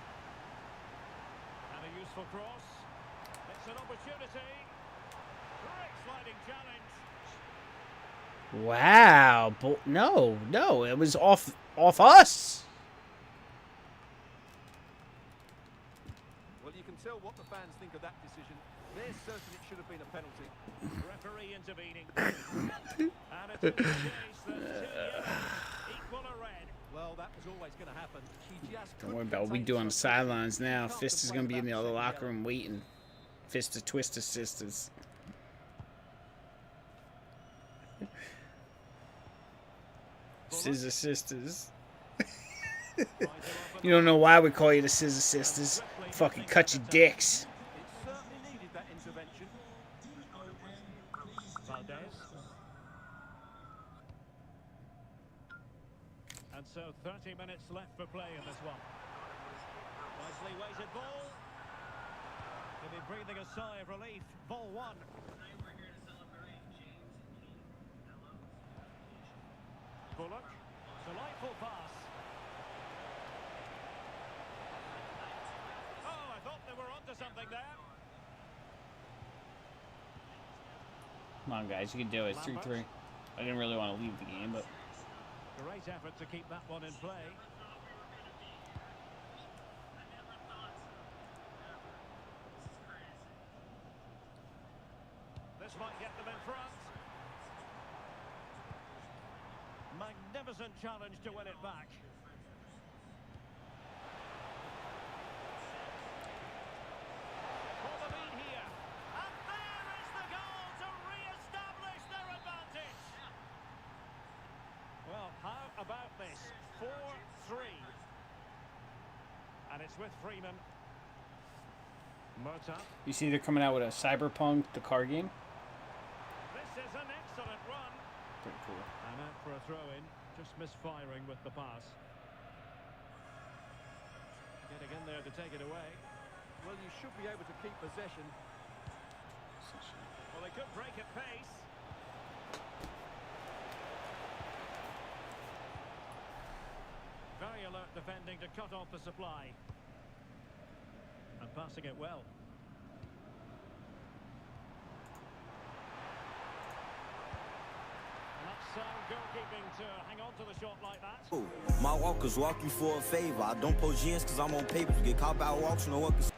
And a useful cross. It's an opportunity. Great sliding challenge. Wow. No, it was off us. Well, you can tell what the fans think of that decision. They're certain it should have been a penalty. Referee intervening. And it's in the case that 2 yellows equal a red. Well, that was always going to happen. He just Don't worry couldn't about what we contain do on the his frustration. sidelines now. Can't Fist is complain going to be in the about other the locker second room waiting. Fist to Twister Sisters. Scissor Sisters. You don't know why we call you the Scissor Sisters. Fucking cut your dicks. It certainly needed that intervention. Valdez. And so 30 minutes left for play in this one. Nicely weighted ball. He'll be breathing a sigh of relief. Ball one. Bullock. Delightful pass. Oh, I thought they were onto something there. Come on, guys. You can do it. It's 3-3. I didn't really want to leave the game, but Great effort to keep that one in play. This might get them in front. Magnificent challenge to win it back. For the lead here. And there is the goal to re-establish their advantage. Well, how about this? 4-3. And it's with Freeman. Murta. you see they're coming out with a Cyberpunk, the car game. This is an excellent run. Pretty cool. And out for a throw-in. Just misfiring with the pass. Getting in there to take it away. Well, you should be able to keep possession. Well, they could break at pace. Very alert defending to cut off the supply. And passing it well. And that's sound goalkeeping to hang on to the shot like that. My walkers walk you for a favor. I don't post gens because I'm on papers. Get caught by walks, no one can. That's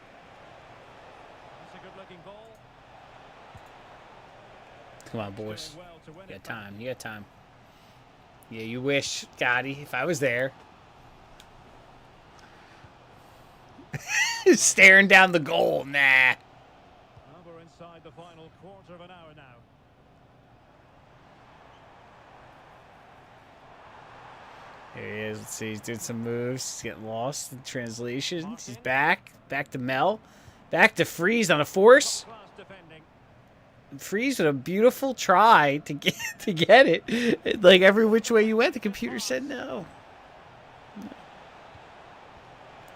a good-looking ball. Come on, boys. Doing well to win You it got back. time. You got time. Yeah, you wish, Gotti, if I was there. Staring down the goal. Nah. Well, we're inside the final quarter of an hour now. Here he is. Let's see. He's doing some moves. He's getting lost in translation. He's back. Back to Mel. Back to Freeze on a force. Class defending. Freeze with a beautiful try to get it. Like every which way you went, the computer said no.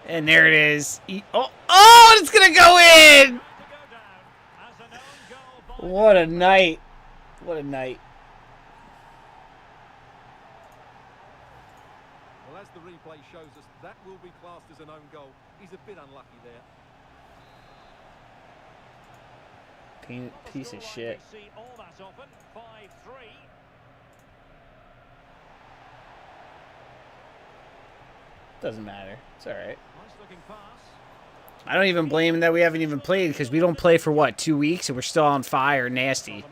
And there it is. Oh, it's gonna go in! To go down as an own goal by What a night! What a night! Well, as the replay shows us, that will be classed as an own goal. He's a bit unlucky there. Piece of shit. We see all that often. 5-3. Doesn't matter. It's all right. Nice looking pass. I don't even blame him that we haven't even played because we don't play for what, 2 weeks, and we're still on fire, nasty.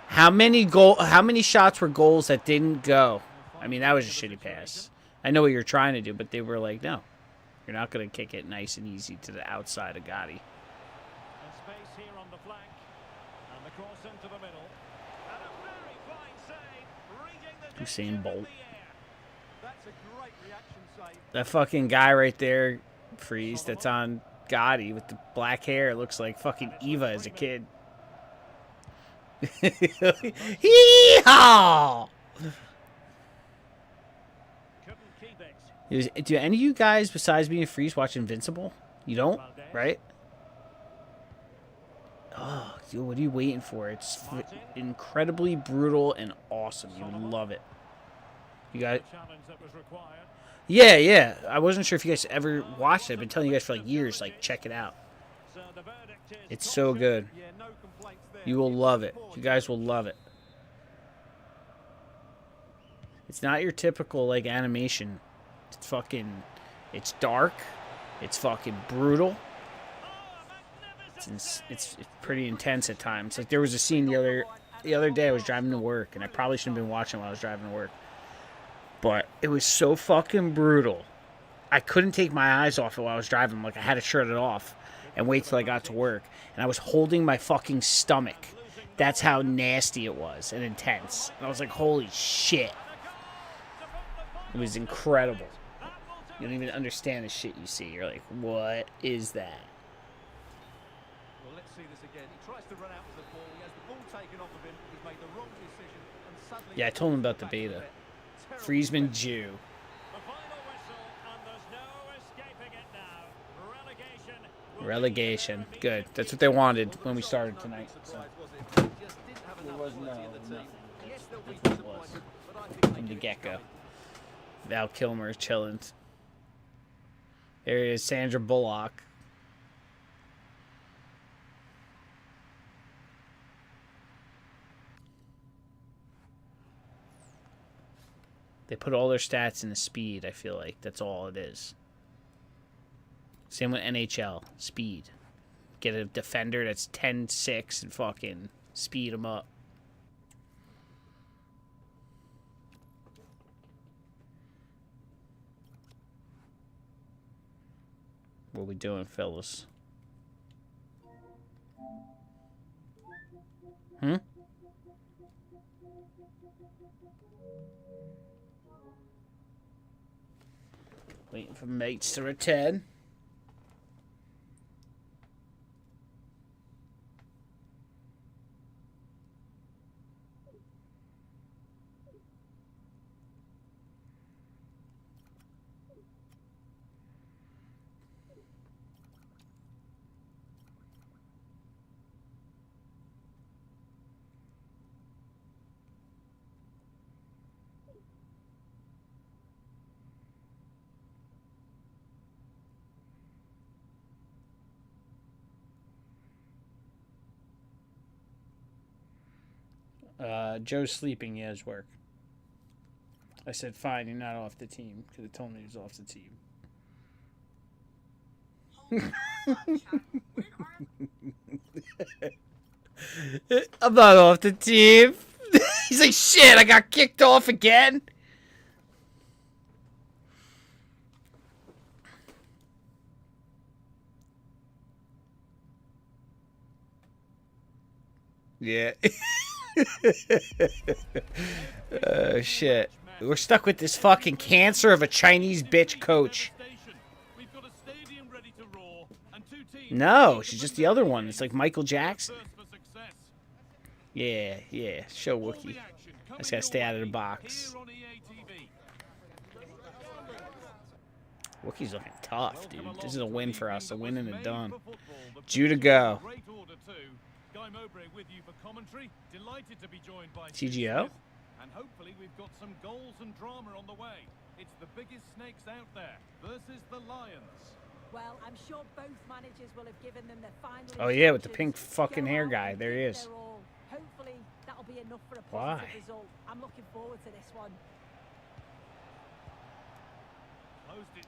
Solomon. How many shots were goals that didn't go? I mean, that was a shitty pass. I know what you're trying to do, but they were like, no, you're not going to kick it nice and easy to the outside of Gotti. And space here on the flank. And the cross into the middle. And a very fine save. Reading the Usain danger in Bolt. the air. That's a great reaction save. That fucking guy right there, Freeze, that's on Gotti with the black hair looks like fucking Eva as a kid. Hee-haw! Couldn't keep it. Do any of you guys, besides me and Freeze, watch Invincible? You don't, right? Oh, dude, what are you waiting for? It's incredibly brutal and awesome. You would love it. You got The challenge that was required. Yeah. I wasn't sure if you guys ever watched it. I've been telling you guys for like years, like, check it out. So the verdict is It's so good. Yeah, no complaints there. You will love it. You guys will love it. It's not your typical, like, animation. It's fucking... It's dark. It's fucking brutal. It's pretty intense at times. Like, there was a scene the other day I was driving to work, and I probably shouldn't have been watching while I was driving to work. But it was so fucking brutal. I couldn't take my eyes off it while I was driving. Like, I had to shut it off and wait till I got to work. And I was holding my fucking stomach. That's how nasty it was and intense. And I was like, holy shit. It was incredible. You don't even understand the shit you see. You're like, what is that? Well, let's see this again. He tries to run out with the ball. He has the ball taken off of him. He's made the wrong decision. And suddenly Yeah, I told him about the back to beta. net. Terrible Friesman defense. Jew. the final whistle, and there's no escaping it now. Relegation. will be Relegation. the Good. That's what they wanted when we started tonight. So, Surprise, was it? He just didn't have enough was quality in the no, team. Yes, they'll be That's what it was. disappointed, but I think they from the knew it was get-go. coming. Val Kilmer chilling. There is Sandra Bullock. They put all their stats in the speed, I feel like. That's all it is. Same with NHL. Speed. Get a defender that's 10-6 and fucking speed them up. What we doing, fellas? Hmm? Waiting for mates to return. Joe's sleeping. He has work. I said, fine, you're not off the team, because it told me he was off the team. I'm not off the team. He's like, shit, I got kicked off again. Yeah. Oh, shit. We're stuck with this fucking cancer of a Chinese bitch coach. No, she's just the other one. It's like Michael Jackson. Yeah, yeah. Show Wookie. I just gotta stay out of the box. Wookie's looking tough, dude. This is a win for us. A win and a done. Judah go. TGO? And hopefully we've got some goals and drama on the way. It's the biggest snakes out there versus the Lions. Well, I'm sure both managers will have given them their final. Oh yeah, with the pink fucking hair guy. There he is. Hopefully that'll be enough for a positive Why? result. I'm looking forward to this one.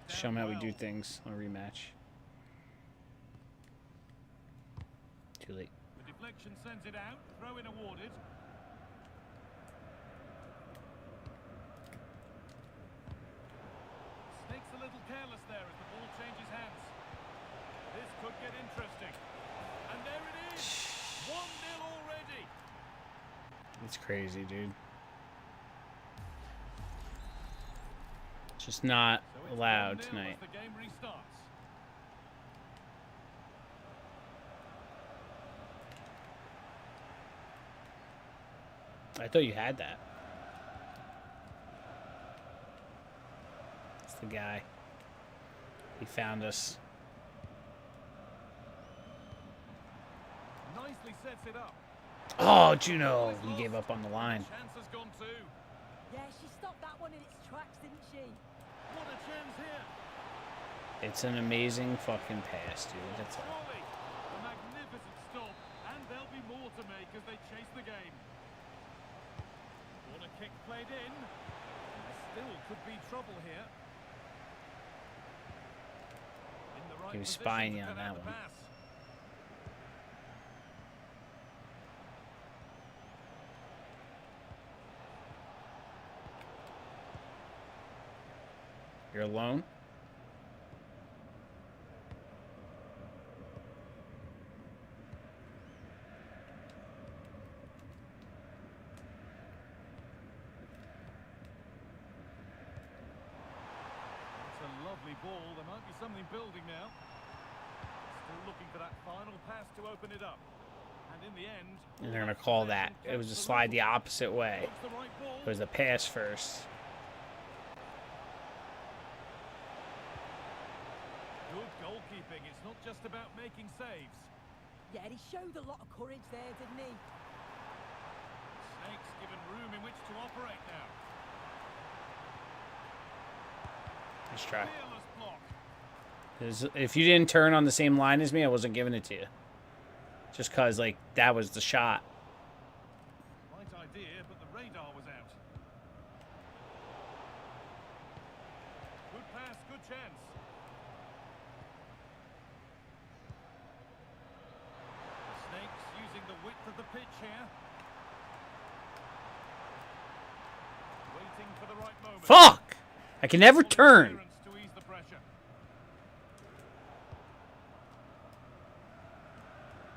Show me how we do things on a rematch. Too late. The deflection sends it out. Throw in awarded. Snake's a little careless there as the ball changes hands. This could get interesting. And there it is. 1-0 already. It's crazy, dude. Just not So it's allowed 1-0 tonight. as the game restarts. I thought you had that. It's the guy. He found us. Nicely sets it up. Oh, Juno! He gave up on the line. Chance has gone too. Yeah, she stopped that one in its tracks, didn't she? What a chance here. It's an amazing fucking pass, dude. That's all. Volley. A magnificent stop. And there'll be more to make as they chase the game. Corner kick played in. There still could be trouble here. In the right He was position spying to you on cut that out the one. pass. You're alone? It's a lovely ball. There might be something building now. Still looking for that final pass to open it up. And in the end, And they're going to call that. It was a slide the opposite way. it's the right ball. It was a pass first. Good goalkeeping. It's not just about making saves. Yeah, he showed a lot of courage there, didn't he? Snakes given room in which to operate now. Nice try. Fearless block. 'Cause if you didn't turn on the same line as me, I wasn't giving it to you. Just because, like, that was the shot. Right idea, but the radar was out. here. Waiting for the right moment. Fuck! I can never turn. To ease the pressure.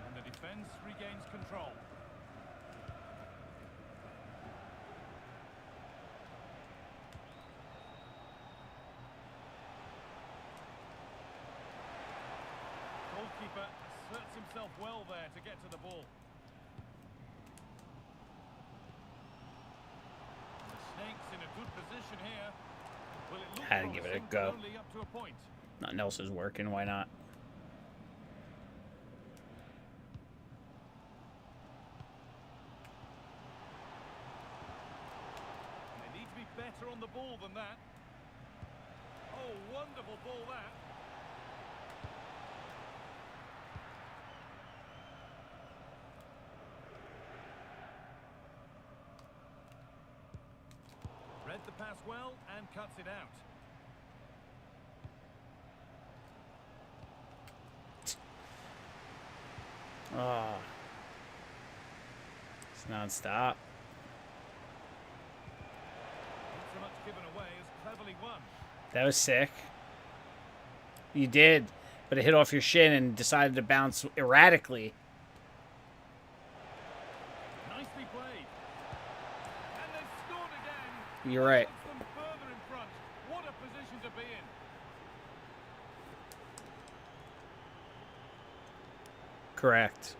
And the defense regains control. Goalkeeper asserts himself well there to get to the ball. The Snakes in a good position here. Well, it looks Had to give it a promising, go. but only up to a point. Nothing else is working. Why not? They need to be better on the ball than that. Oh, wonderful ball that. Read the pass well and cuts it out. Oh. It's non-stop. Not so much given away as cleverly won. That was sick. You did, but it hit off your shin and decided to bounce erratically. Nicely played. And they've scored again. You're right. Puts them further in front. What a position to be in. Correct.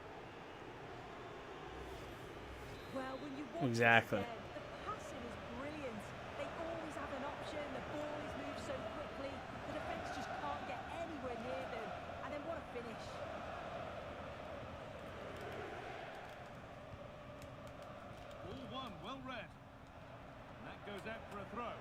Well, when you watch Exactly. it again, the passing is brilliant. They always have an option. The ball is moved so quickly. The defence just can't get anywhere near them. And then what a finish. Ball one, well read. And that goes out for a throw.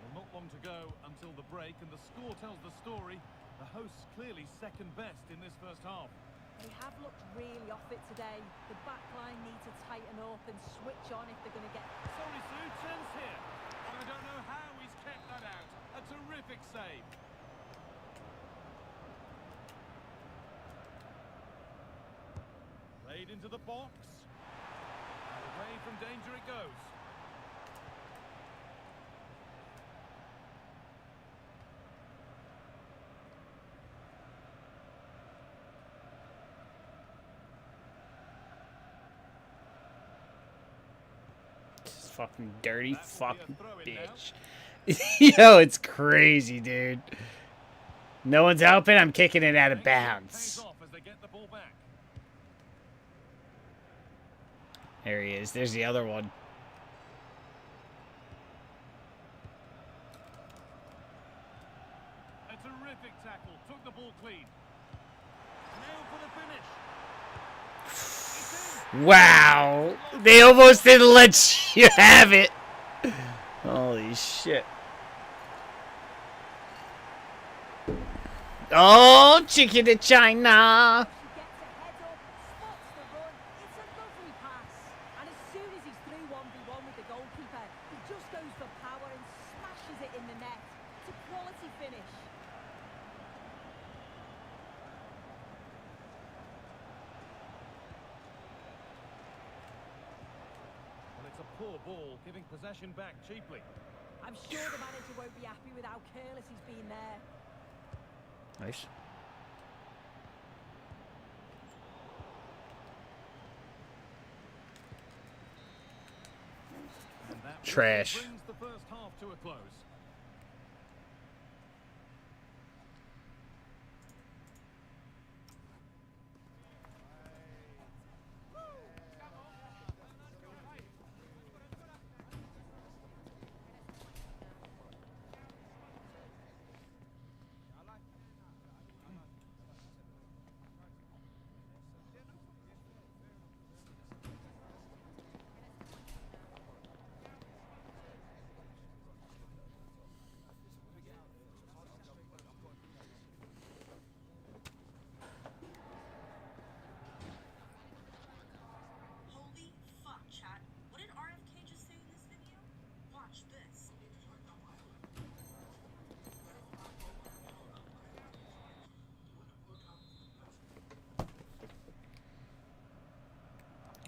Well, not long to go until the break, and the score tells the story. The hosts clearly second best in this first half. They have looked really off it today. The back line need to tighten up and switch on if they're going to get... Sorisu, chance here. And I don't know how he's kept that out. A terrific save. Played into the box. And away from danger it goes. This fucking dirty That will be a fucking throw-in now. bitch. Yo, it's crazy, dude. No one's helping. I'm kicking it out of Pays bounds. off as they get the ball back. There he is. There's the other one. A terrific tackle. Took the ball clean. Now for the finish. It's in. Wow. They almost didn't let you have it. Holy shit. Oh, chicken to China. She gets a head up, spots the run. It's a lovely pass. And as soon as he's through 1v1 with the goalkeeper, he just goes for power and smashes it in the net. It's a quality finish. Well, it's a poor ball, giving possession back cheaply. I'm sure the manager won't be happy with how careless he's been there. Nice. And that whistle Trash. brings the first half to a close.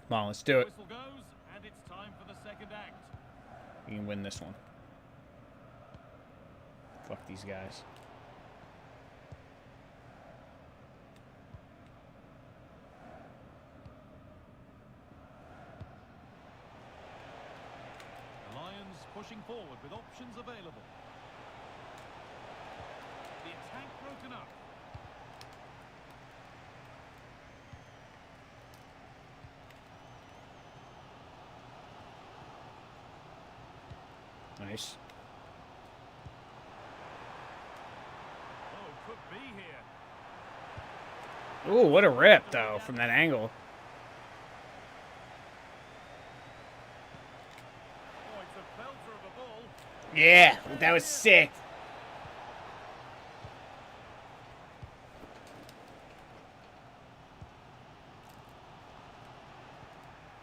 Come on, let's do it. Whistle goes, and it's time for the second act. You can win this one. Fuck these guys. The Lions pushing forward with options available. The attack broken up. Nice. Oh, could be here. Ooh, what a rip, though, from that angle. Oh, it's a belter of a ball. Yeah, that was sick.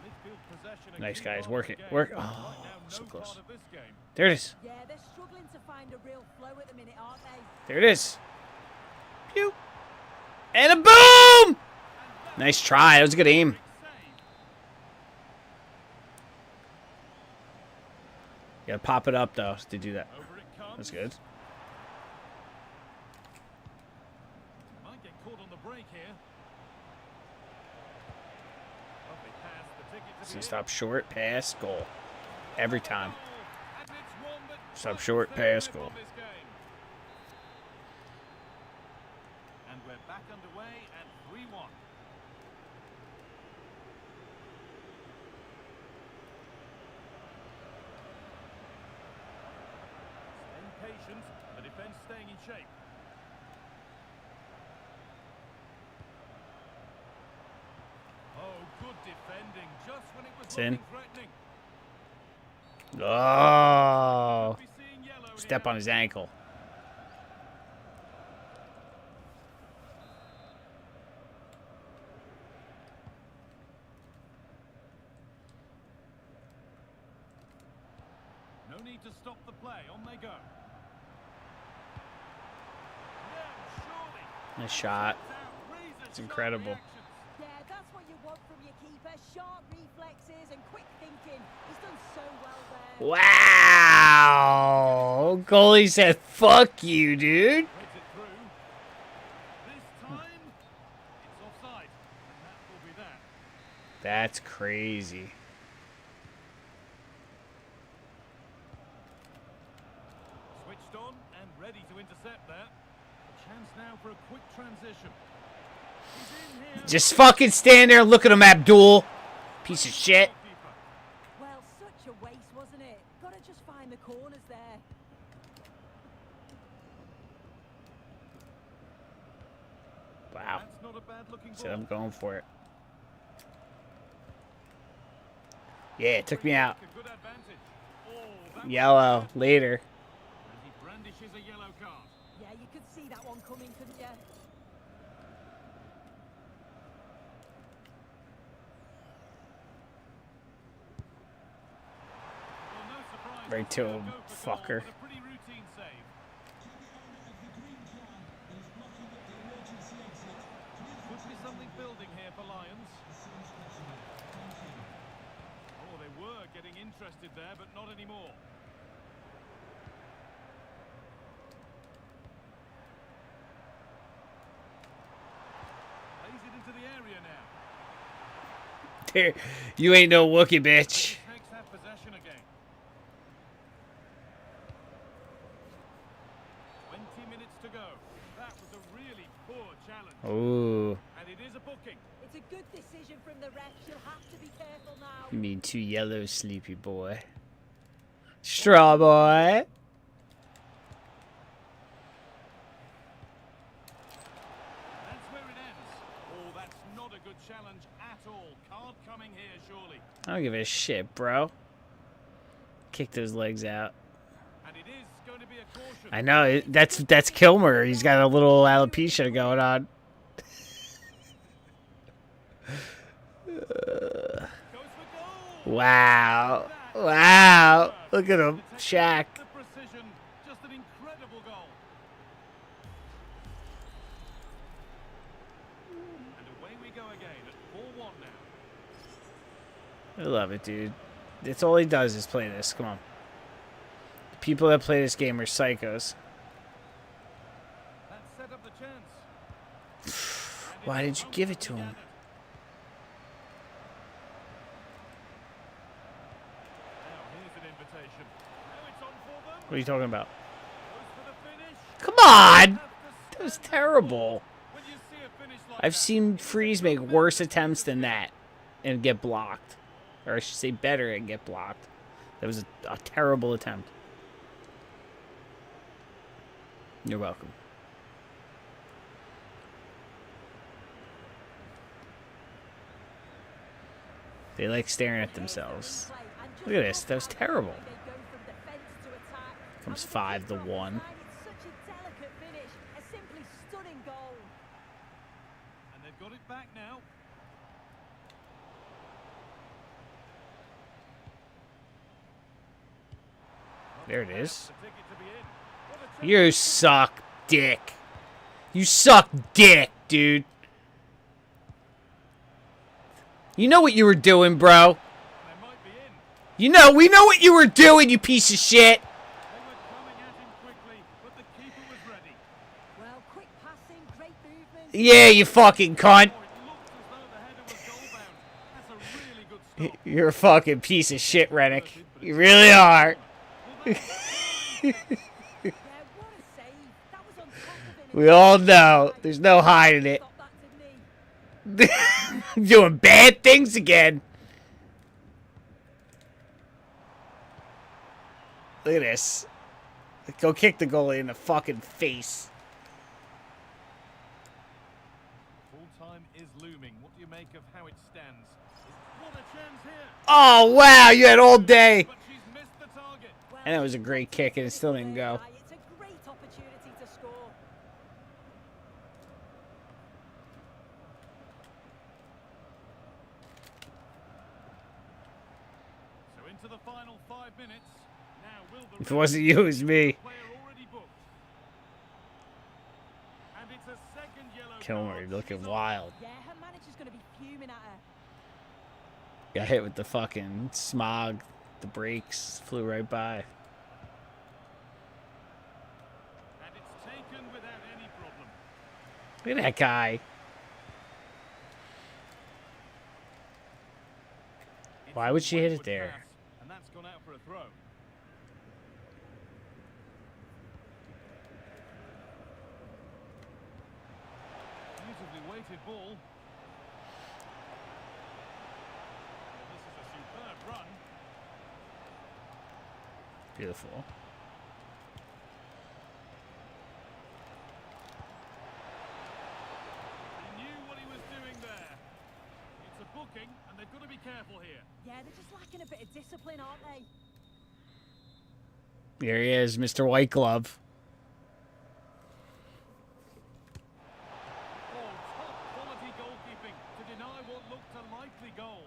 Midfield possession. Nice, key guys. part Work of it. the game. Work. Right Oh, now, so no close. part of this game. There it is. Yeah, they're struggling to find a real flow at the minute, aren't they? There it is. Pew. And a boom! Nice try. That was a good aim. Save. You gotta pop it up, though, to do that. Over it comes. That's good. Might get caught on the break here. Lovely pass, the ticket to So the in. stop short, pass, goal. Every time. And it's one that Stop doesn't short, stay pass, away goal. from this game. And we're back underway at 3-1. Staying patient, the defense staying in shape. Oh, good defending, just when it was It's in. looking threatening. Oh. Could be seeing yellow Step here. on his ankle. No need to stop the play. On they go. Now, surely. Nice shot. Razor It's sharp incredible. reactions. Yeah, that's what you want from your keeper. Sharp reflexes and quick thinking. He's done so well there. Wow. Goalie said, fuck you, dude. Threads it through. This time, it's offside. And that will be that. That's crazy. Switched on and ready to intercept there. A chance now for a quick transition. He's in here. Just fucking stand there and look at him, Abdul. Piece of shit. Goalkeeper. Well, such a waste, wasn't it? Gotta just find the corners there. Wow. That's not a bad looking Said I'm ball. going for it. Yeah, it took me out. A good advantage. Oh, that was Yellow. bad. Later. And he brandishes a yellow card. Yeah, you could see that one coming, couldn't you? Well, no surprise Right to to see him, go for goal, fucker. but a pretty routine save. Could be something building here for Lions. Oh, they were getting interested there, but not anymore. Plays it into the area now. There, you ain't no Wookie, bitch. Takes that possession again. 20 minutes to go. That was a really poor challenge. Ooh. And it is a booking. It's a good decision from the ref. You'll have to be careful now. You mean two yellow, sleepy boy. Straw boy. That's where it ends. Oh, that's not a good challenge at all. Card coming here, surely. I don't give a shit, bro. Kick those legs out. And it is going to be a caution. I know, that's Kilmer. He's got a little alopecia going on. Goes for goal. Wow. Wow. Look at him. Shaq. The precision, just an incredible goal. And away we go again at 4-1 now. I love it, dude. That's all he does is play this. Come on. The people that play this game are psychos. That set up the chance. Why did you give it to him? Now here's an invitation. Now it's on for them. What are you talking about? Goes for the finish. Come on! That was terrible. When you see a finish like I've that, seen Freeze make worse attempts than that and get blocked. Or I should say better and get blocked. That was a terrible attempt. You're welcome. They like staring at themselves. Look at this. That was terrible. Comes 5-1. It's such a delicate finish, a simply stunning goal. and they've got it back now. There it is. The ticket to be in. What a chance. You suck, dick. You suck dick, dude. You know what you were doing, bro. They might be in. We know what you were doing, you piece of shit. They were coming at him quickly, but the keeper was ready. Well, quick passing, great movement. Yeah, you fucking cunt. Oh, it looked as though the header was goal-bound. That's a really good stop. You're a fucking piece of shit, Rennick. You really are. Yeah, what a save. That was on top of it. We all know. There's no hiding it. Stop that, didn't he? Doing bad things again. Look at this. Go kick the goalie in the fucking face. Full time is looming. What do you make of how it stands? What a chance here. Oh, wow. You had all day. But she's missed the target. Well, And that was a great kick, and it still didn't go. It's a great opportunity to score. So into the final 5 minutes. Now will the If it wasn't you, it was me. player already booked. And it's a second yellow Kilmer, card. looking She's on. wild. Yeah, her manager's going to be fuming at her. Got hit with the fucking smog. The brakes flew right by. And it's taken without any problem. Look at that guy. It's Why would she hit it wayward there? pass, and that's gone out for a throw. Beautifully weighted ball. Well, this is a superb run. Beautiful. He knew what he was doing there. It's a booking, and they've got to be careful here. Yeah, they're just lacking a bit of discipline, aren't they? There he is, Mr. White Glove. Oh, top quality goalkeeping to deny what looked a likely goal.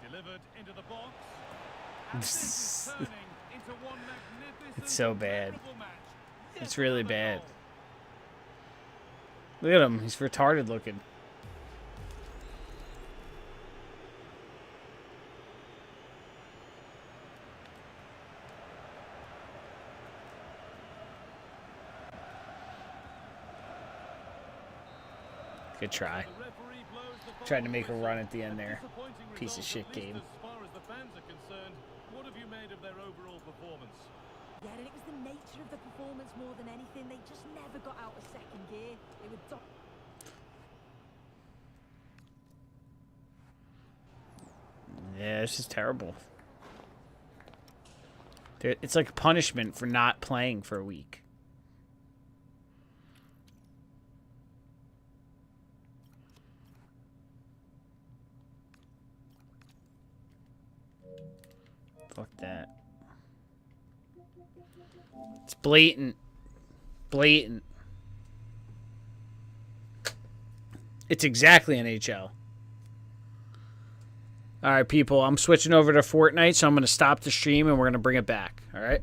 Delivered into the box. And this is turning into one magnificent It's so bad. terrible match. Yet It's really another bad. goal. Look at him. He's retarded looking. Good try. The referee blows the Tried to final make a whistle. run at the end there. Disappointing Piece of result, shit at least game. As far as the fans are concerned, what have you made of their overall performance? Yeah, and it was the nature of the performance more than anything. They just never got out of second gear. They were Yeah, this is terrible. It's like punishment for not playing for a week. Fuck that. It's blatant. Blatant. It's exactly NHL. All right, people, I'm switching over to Fortnite, so I'm going to stop the stream and we're going to bring it back. All right?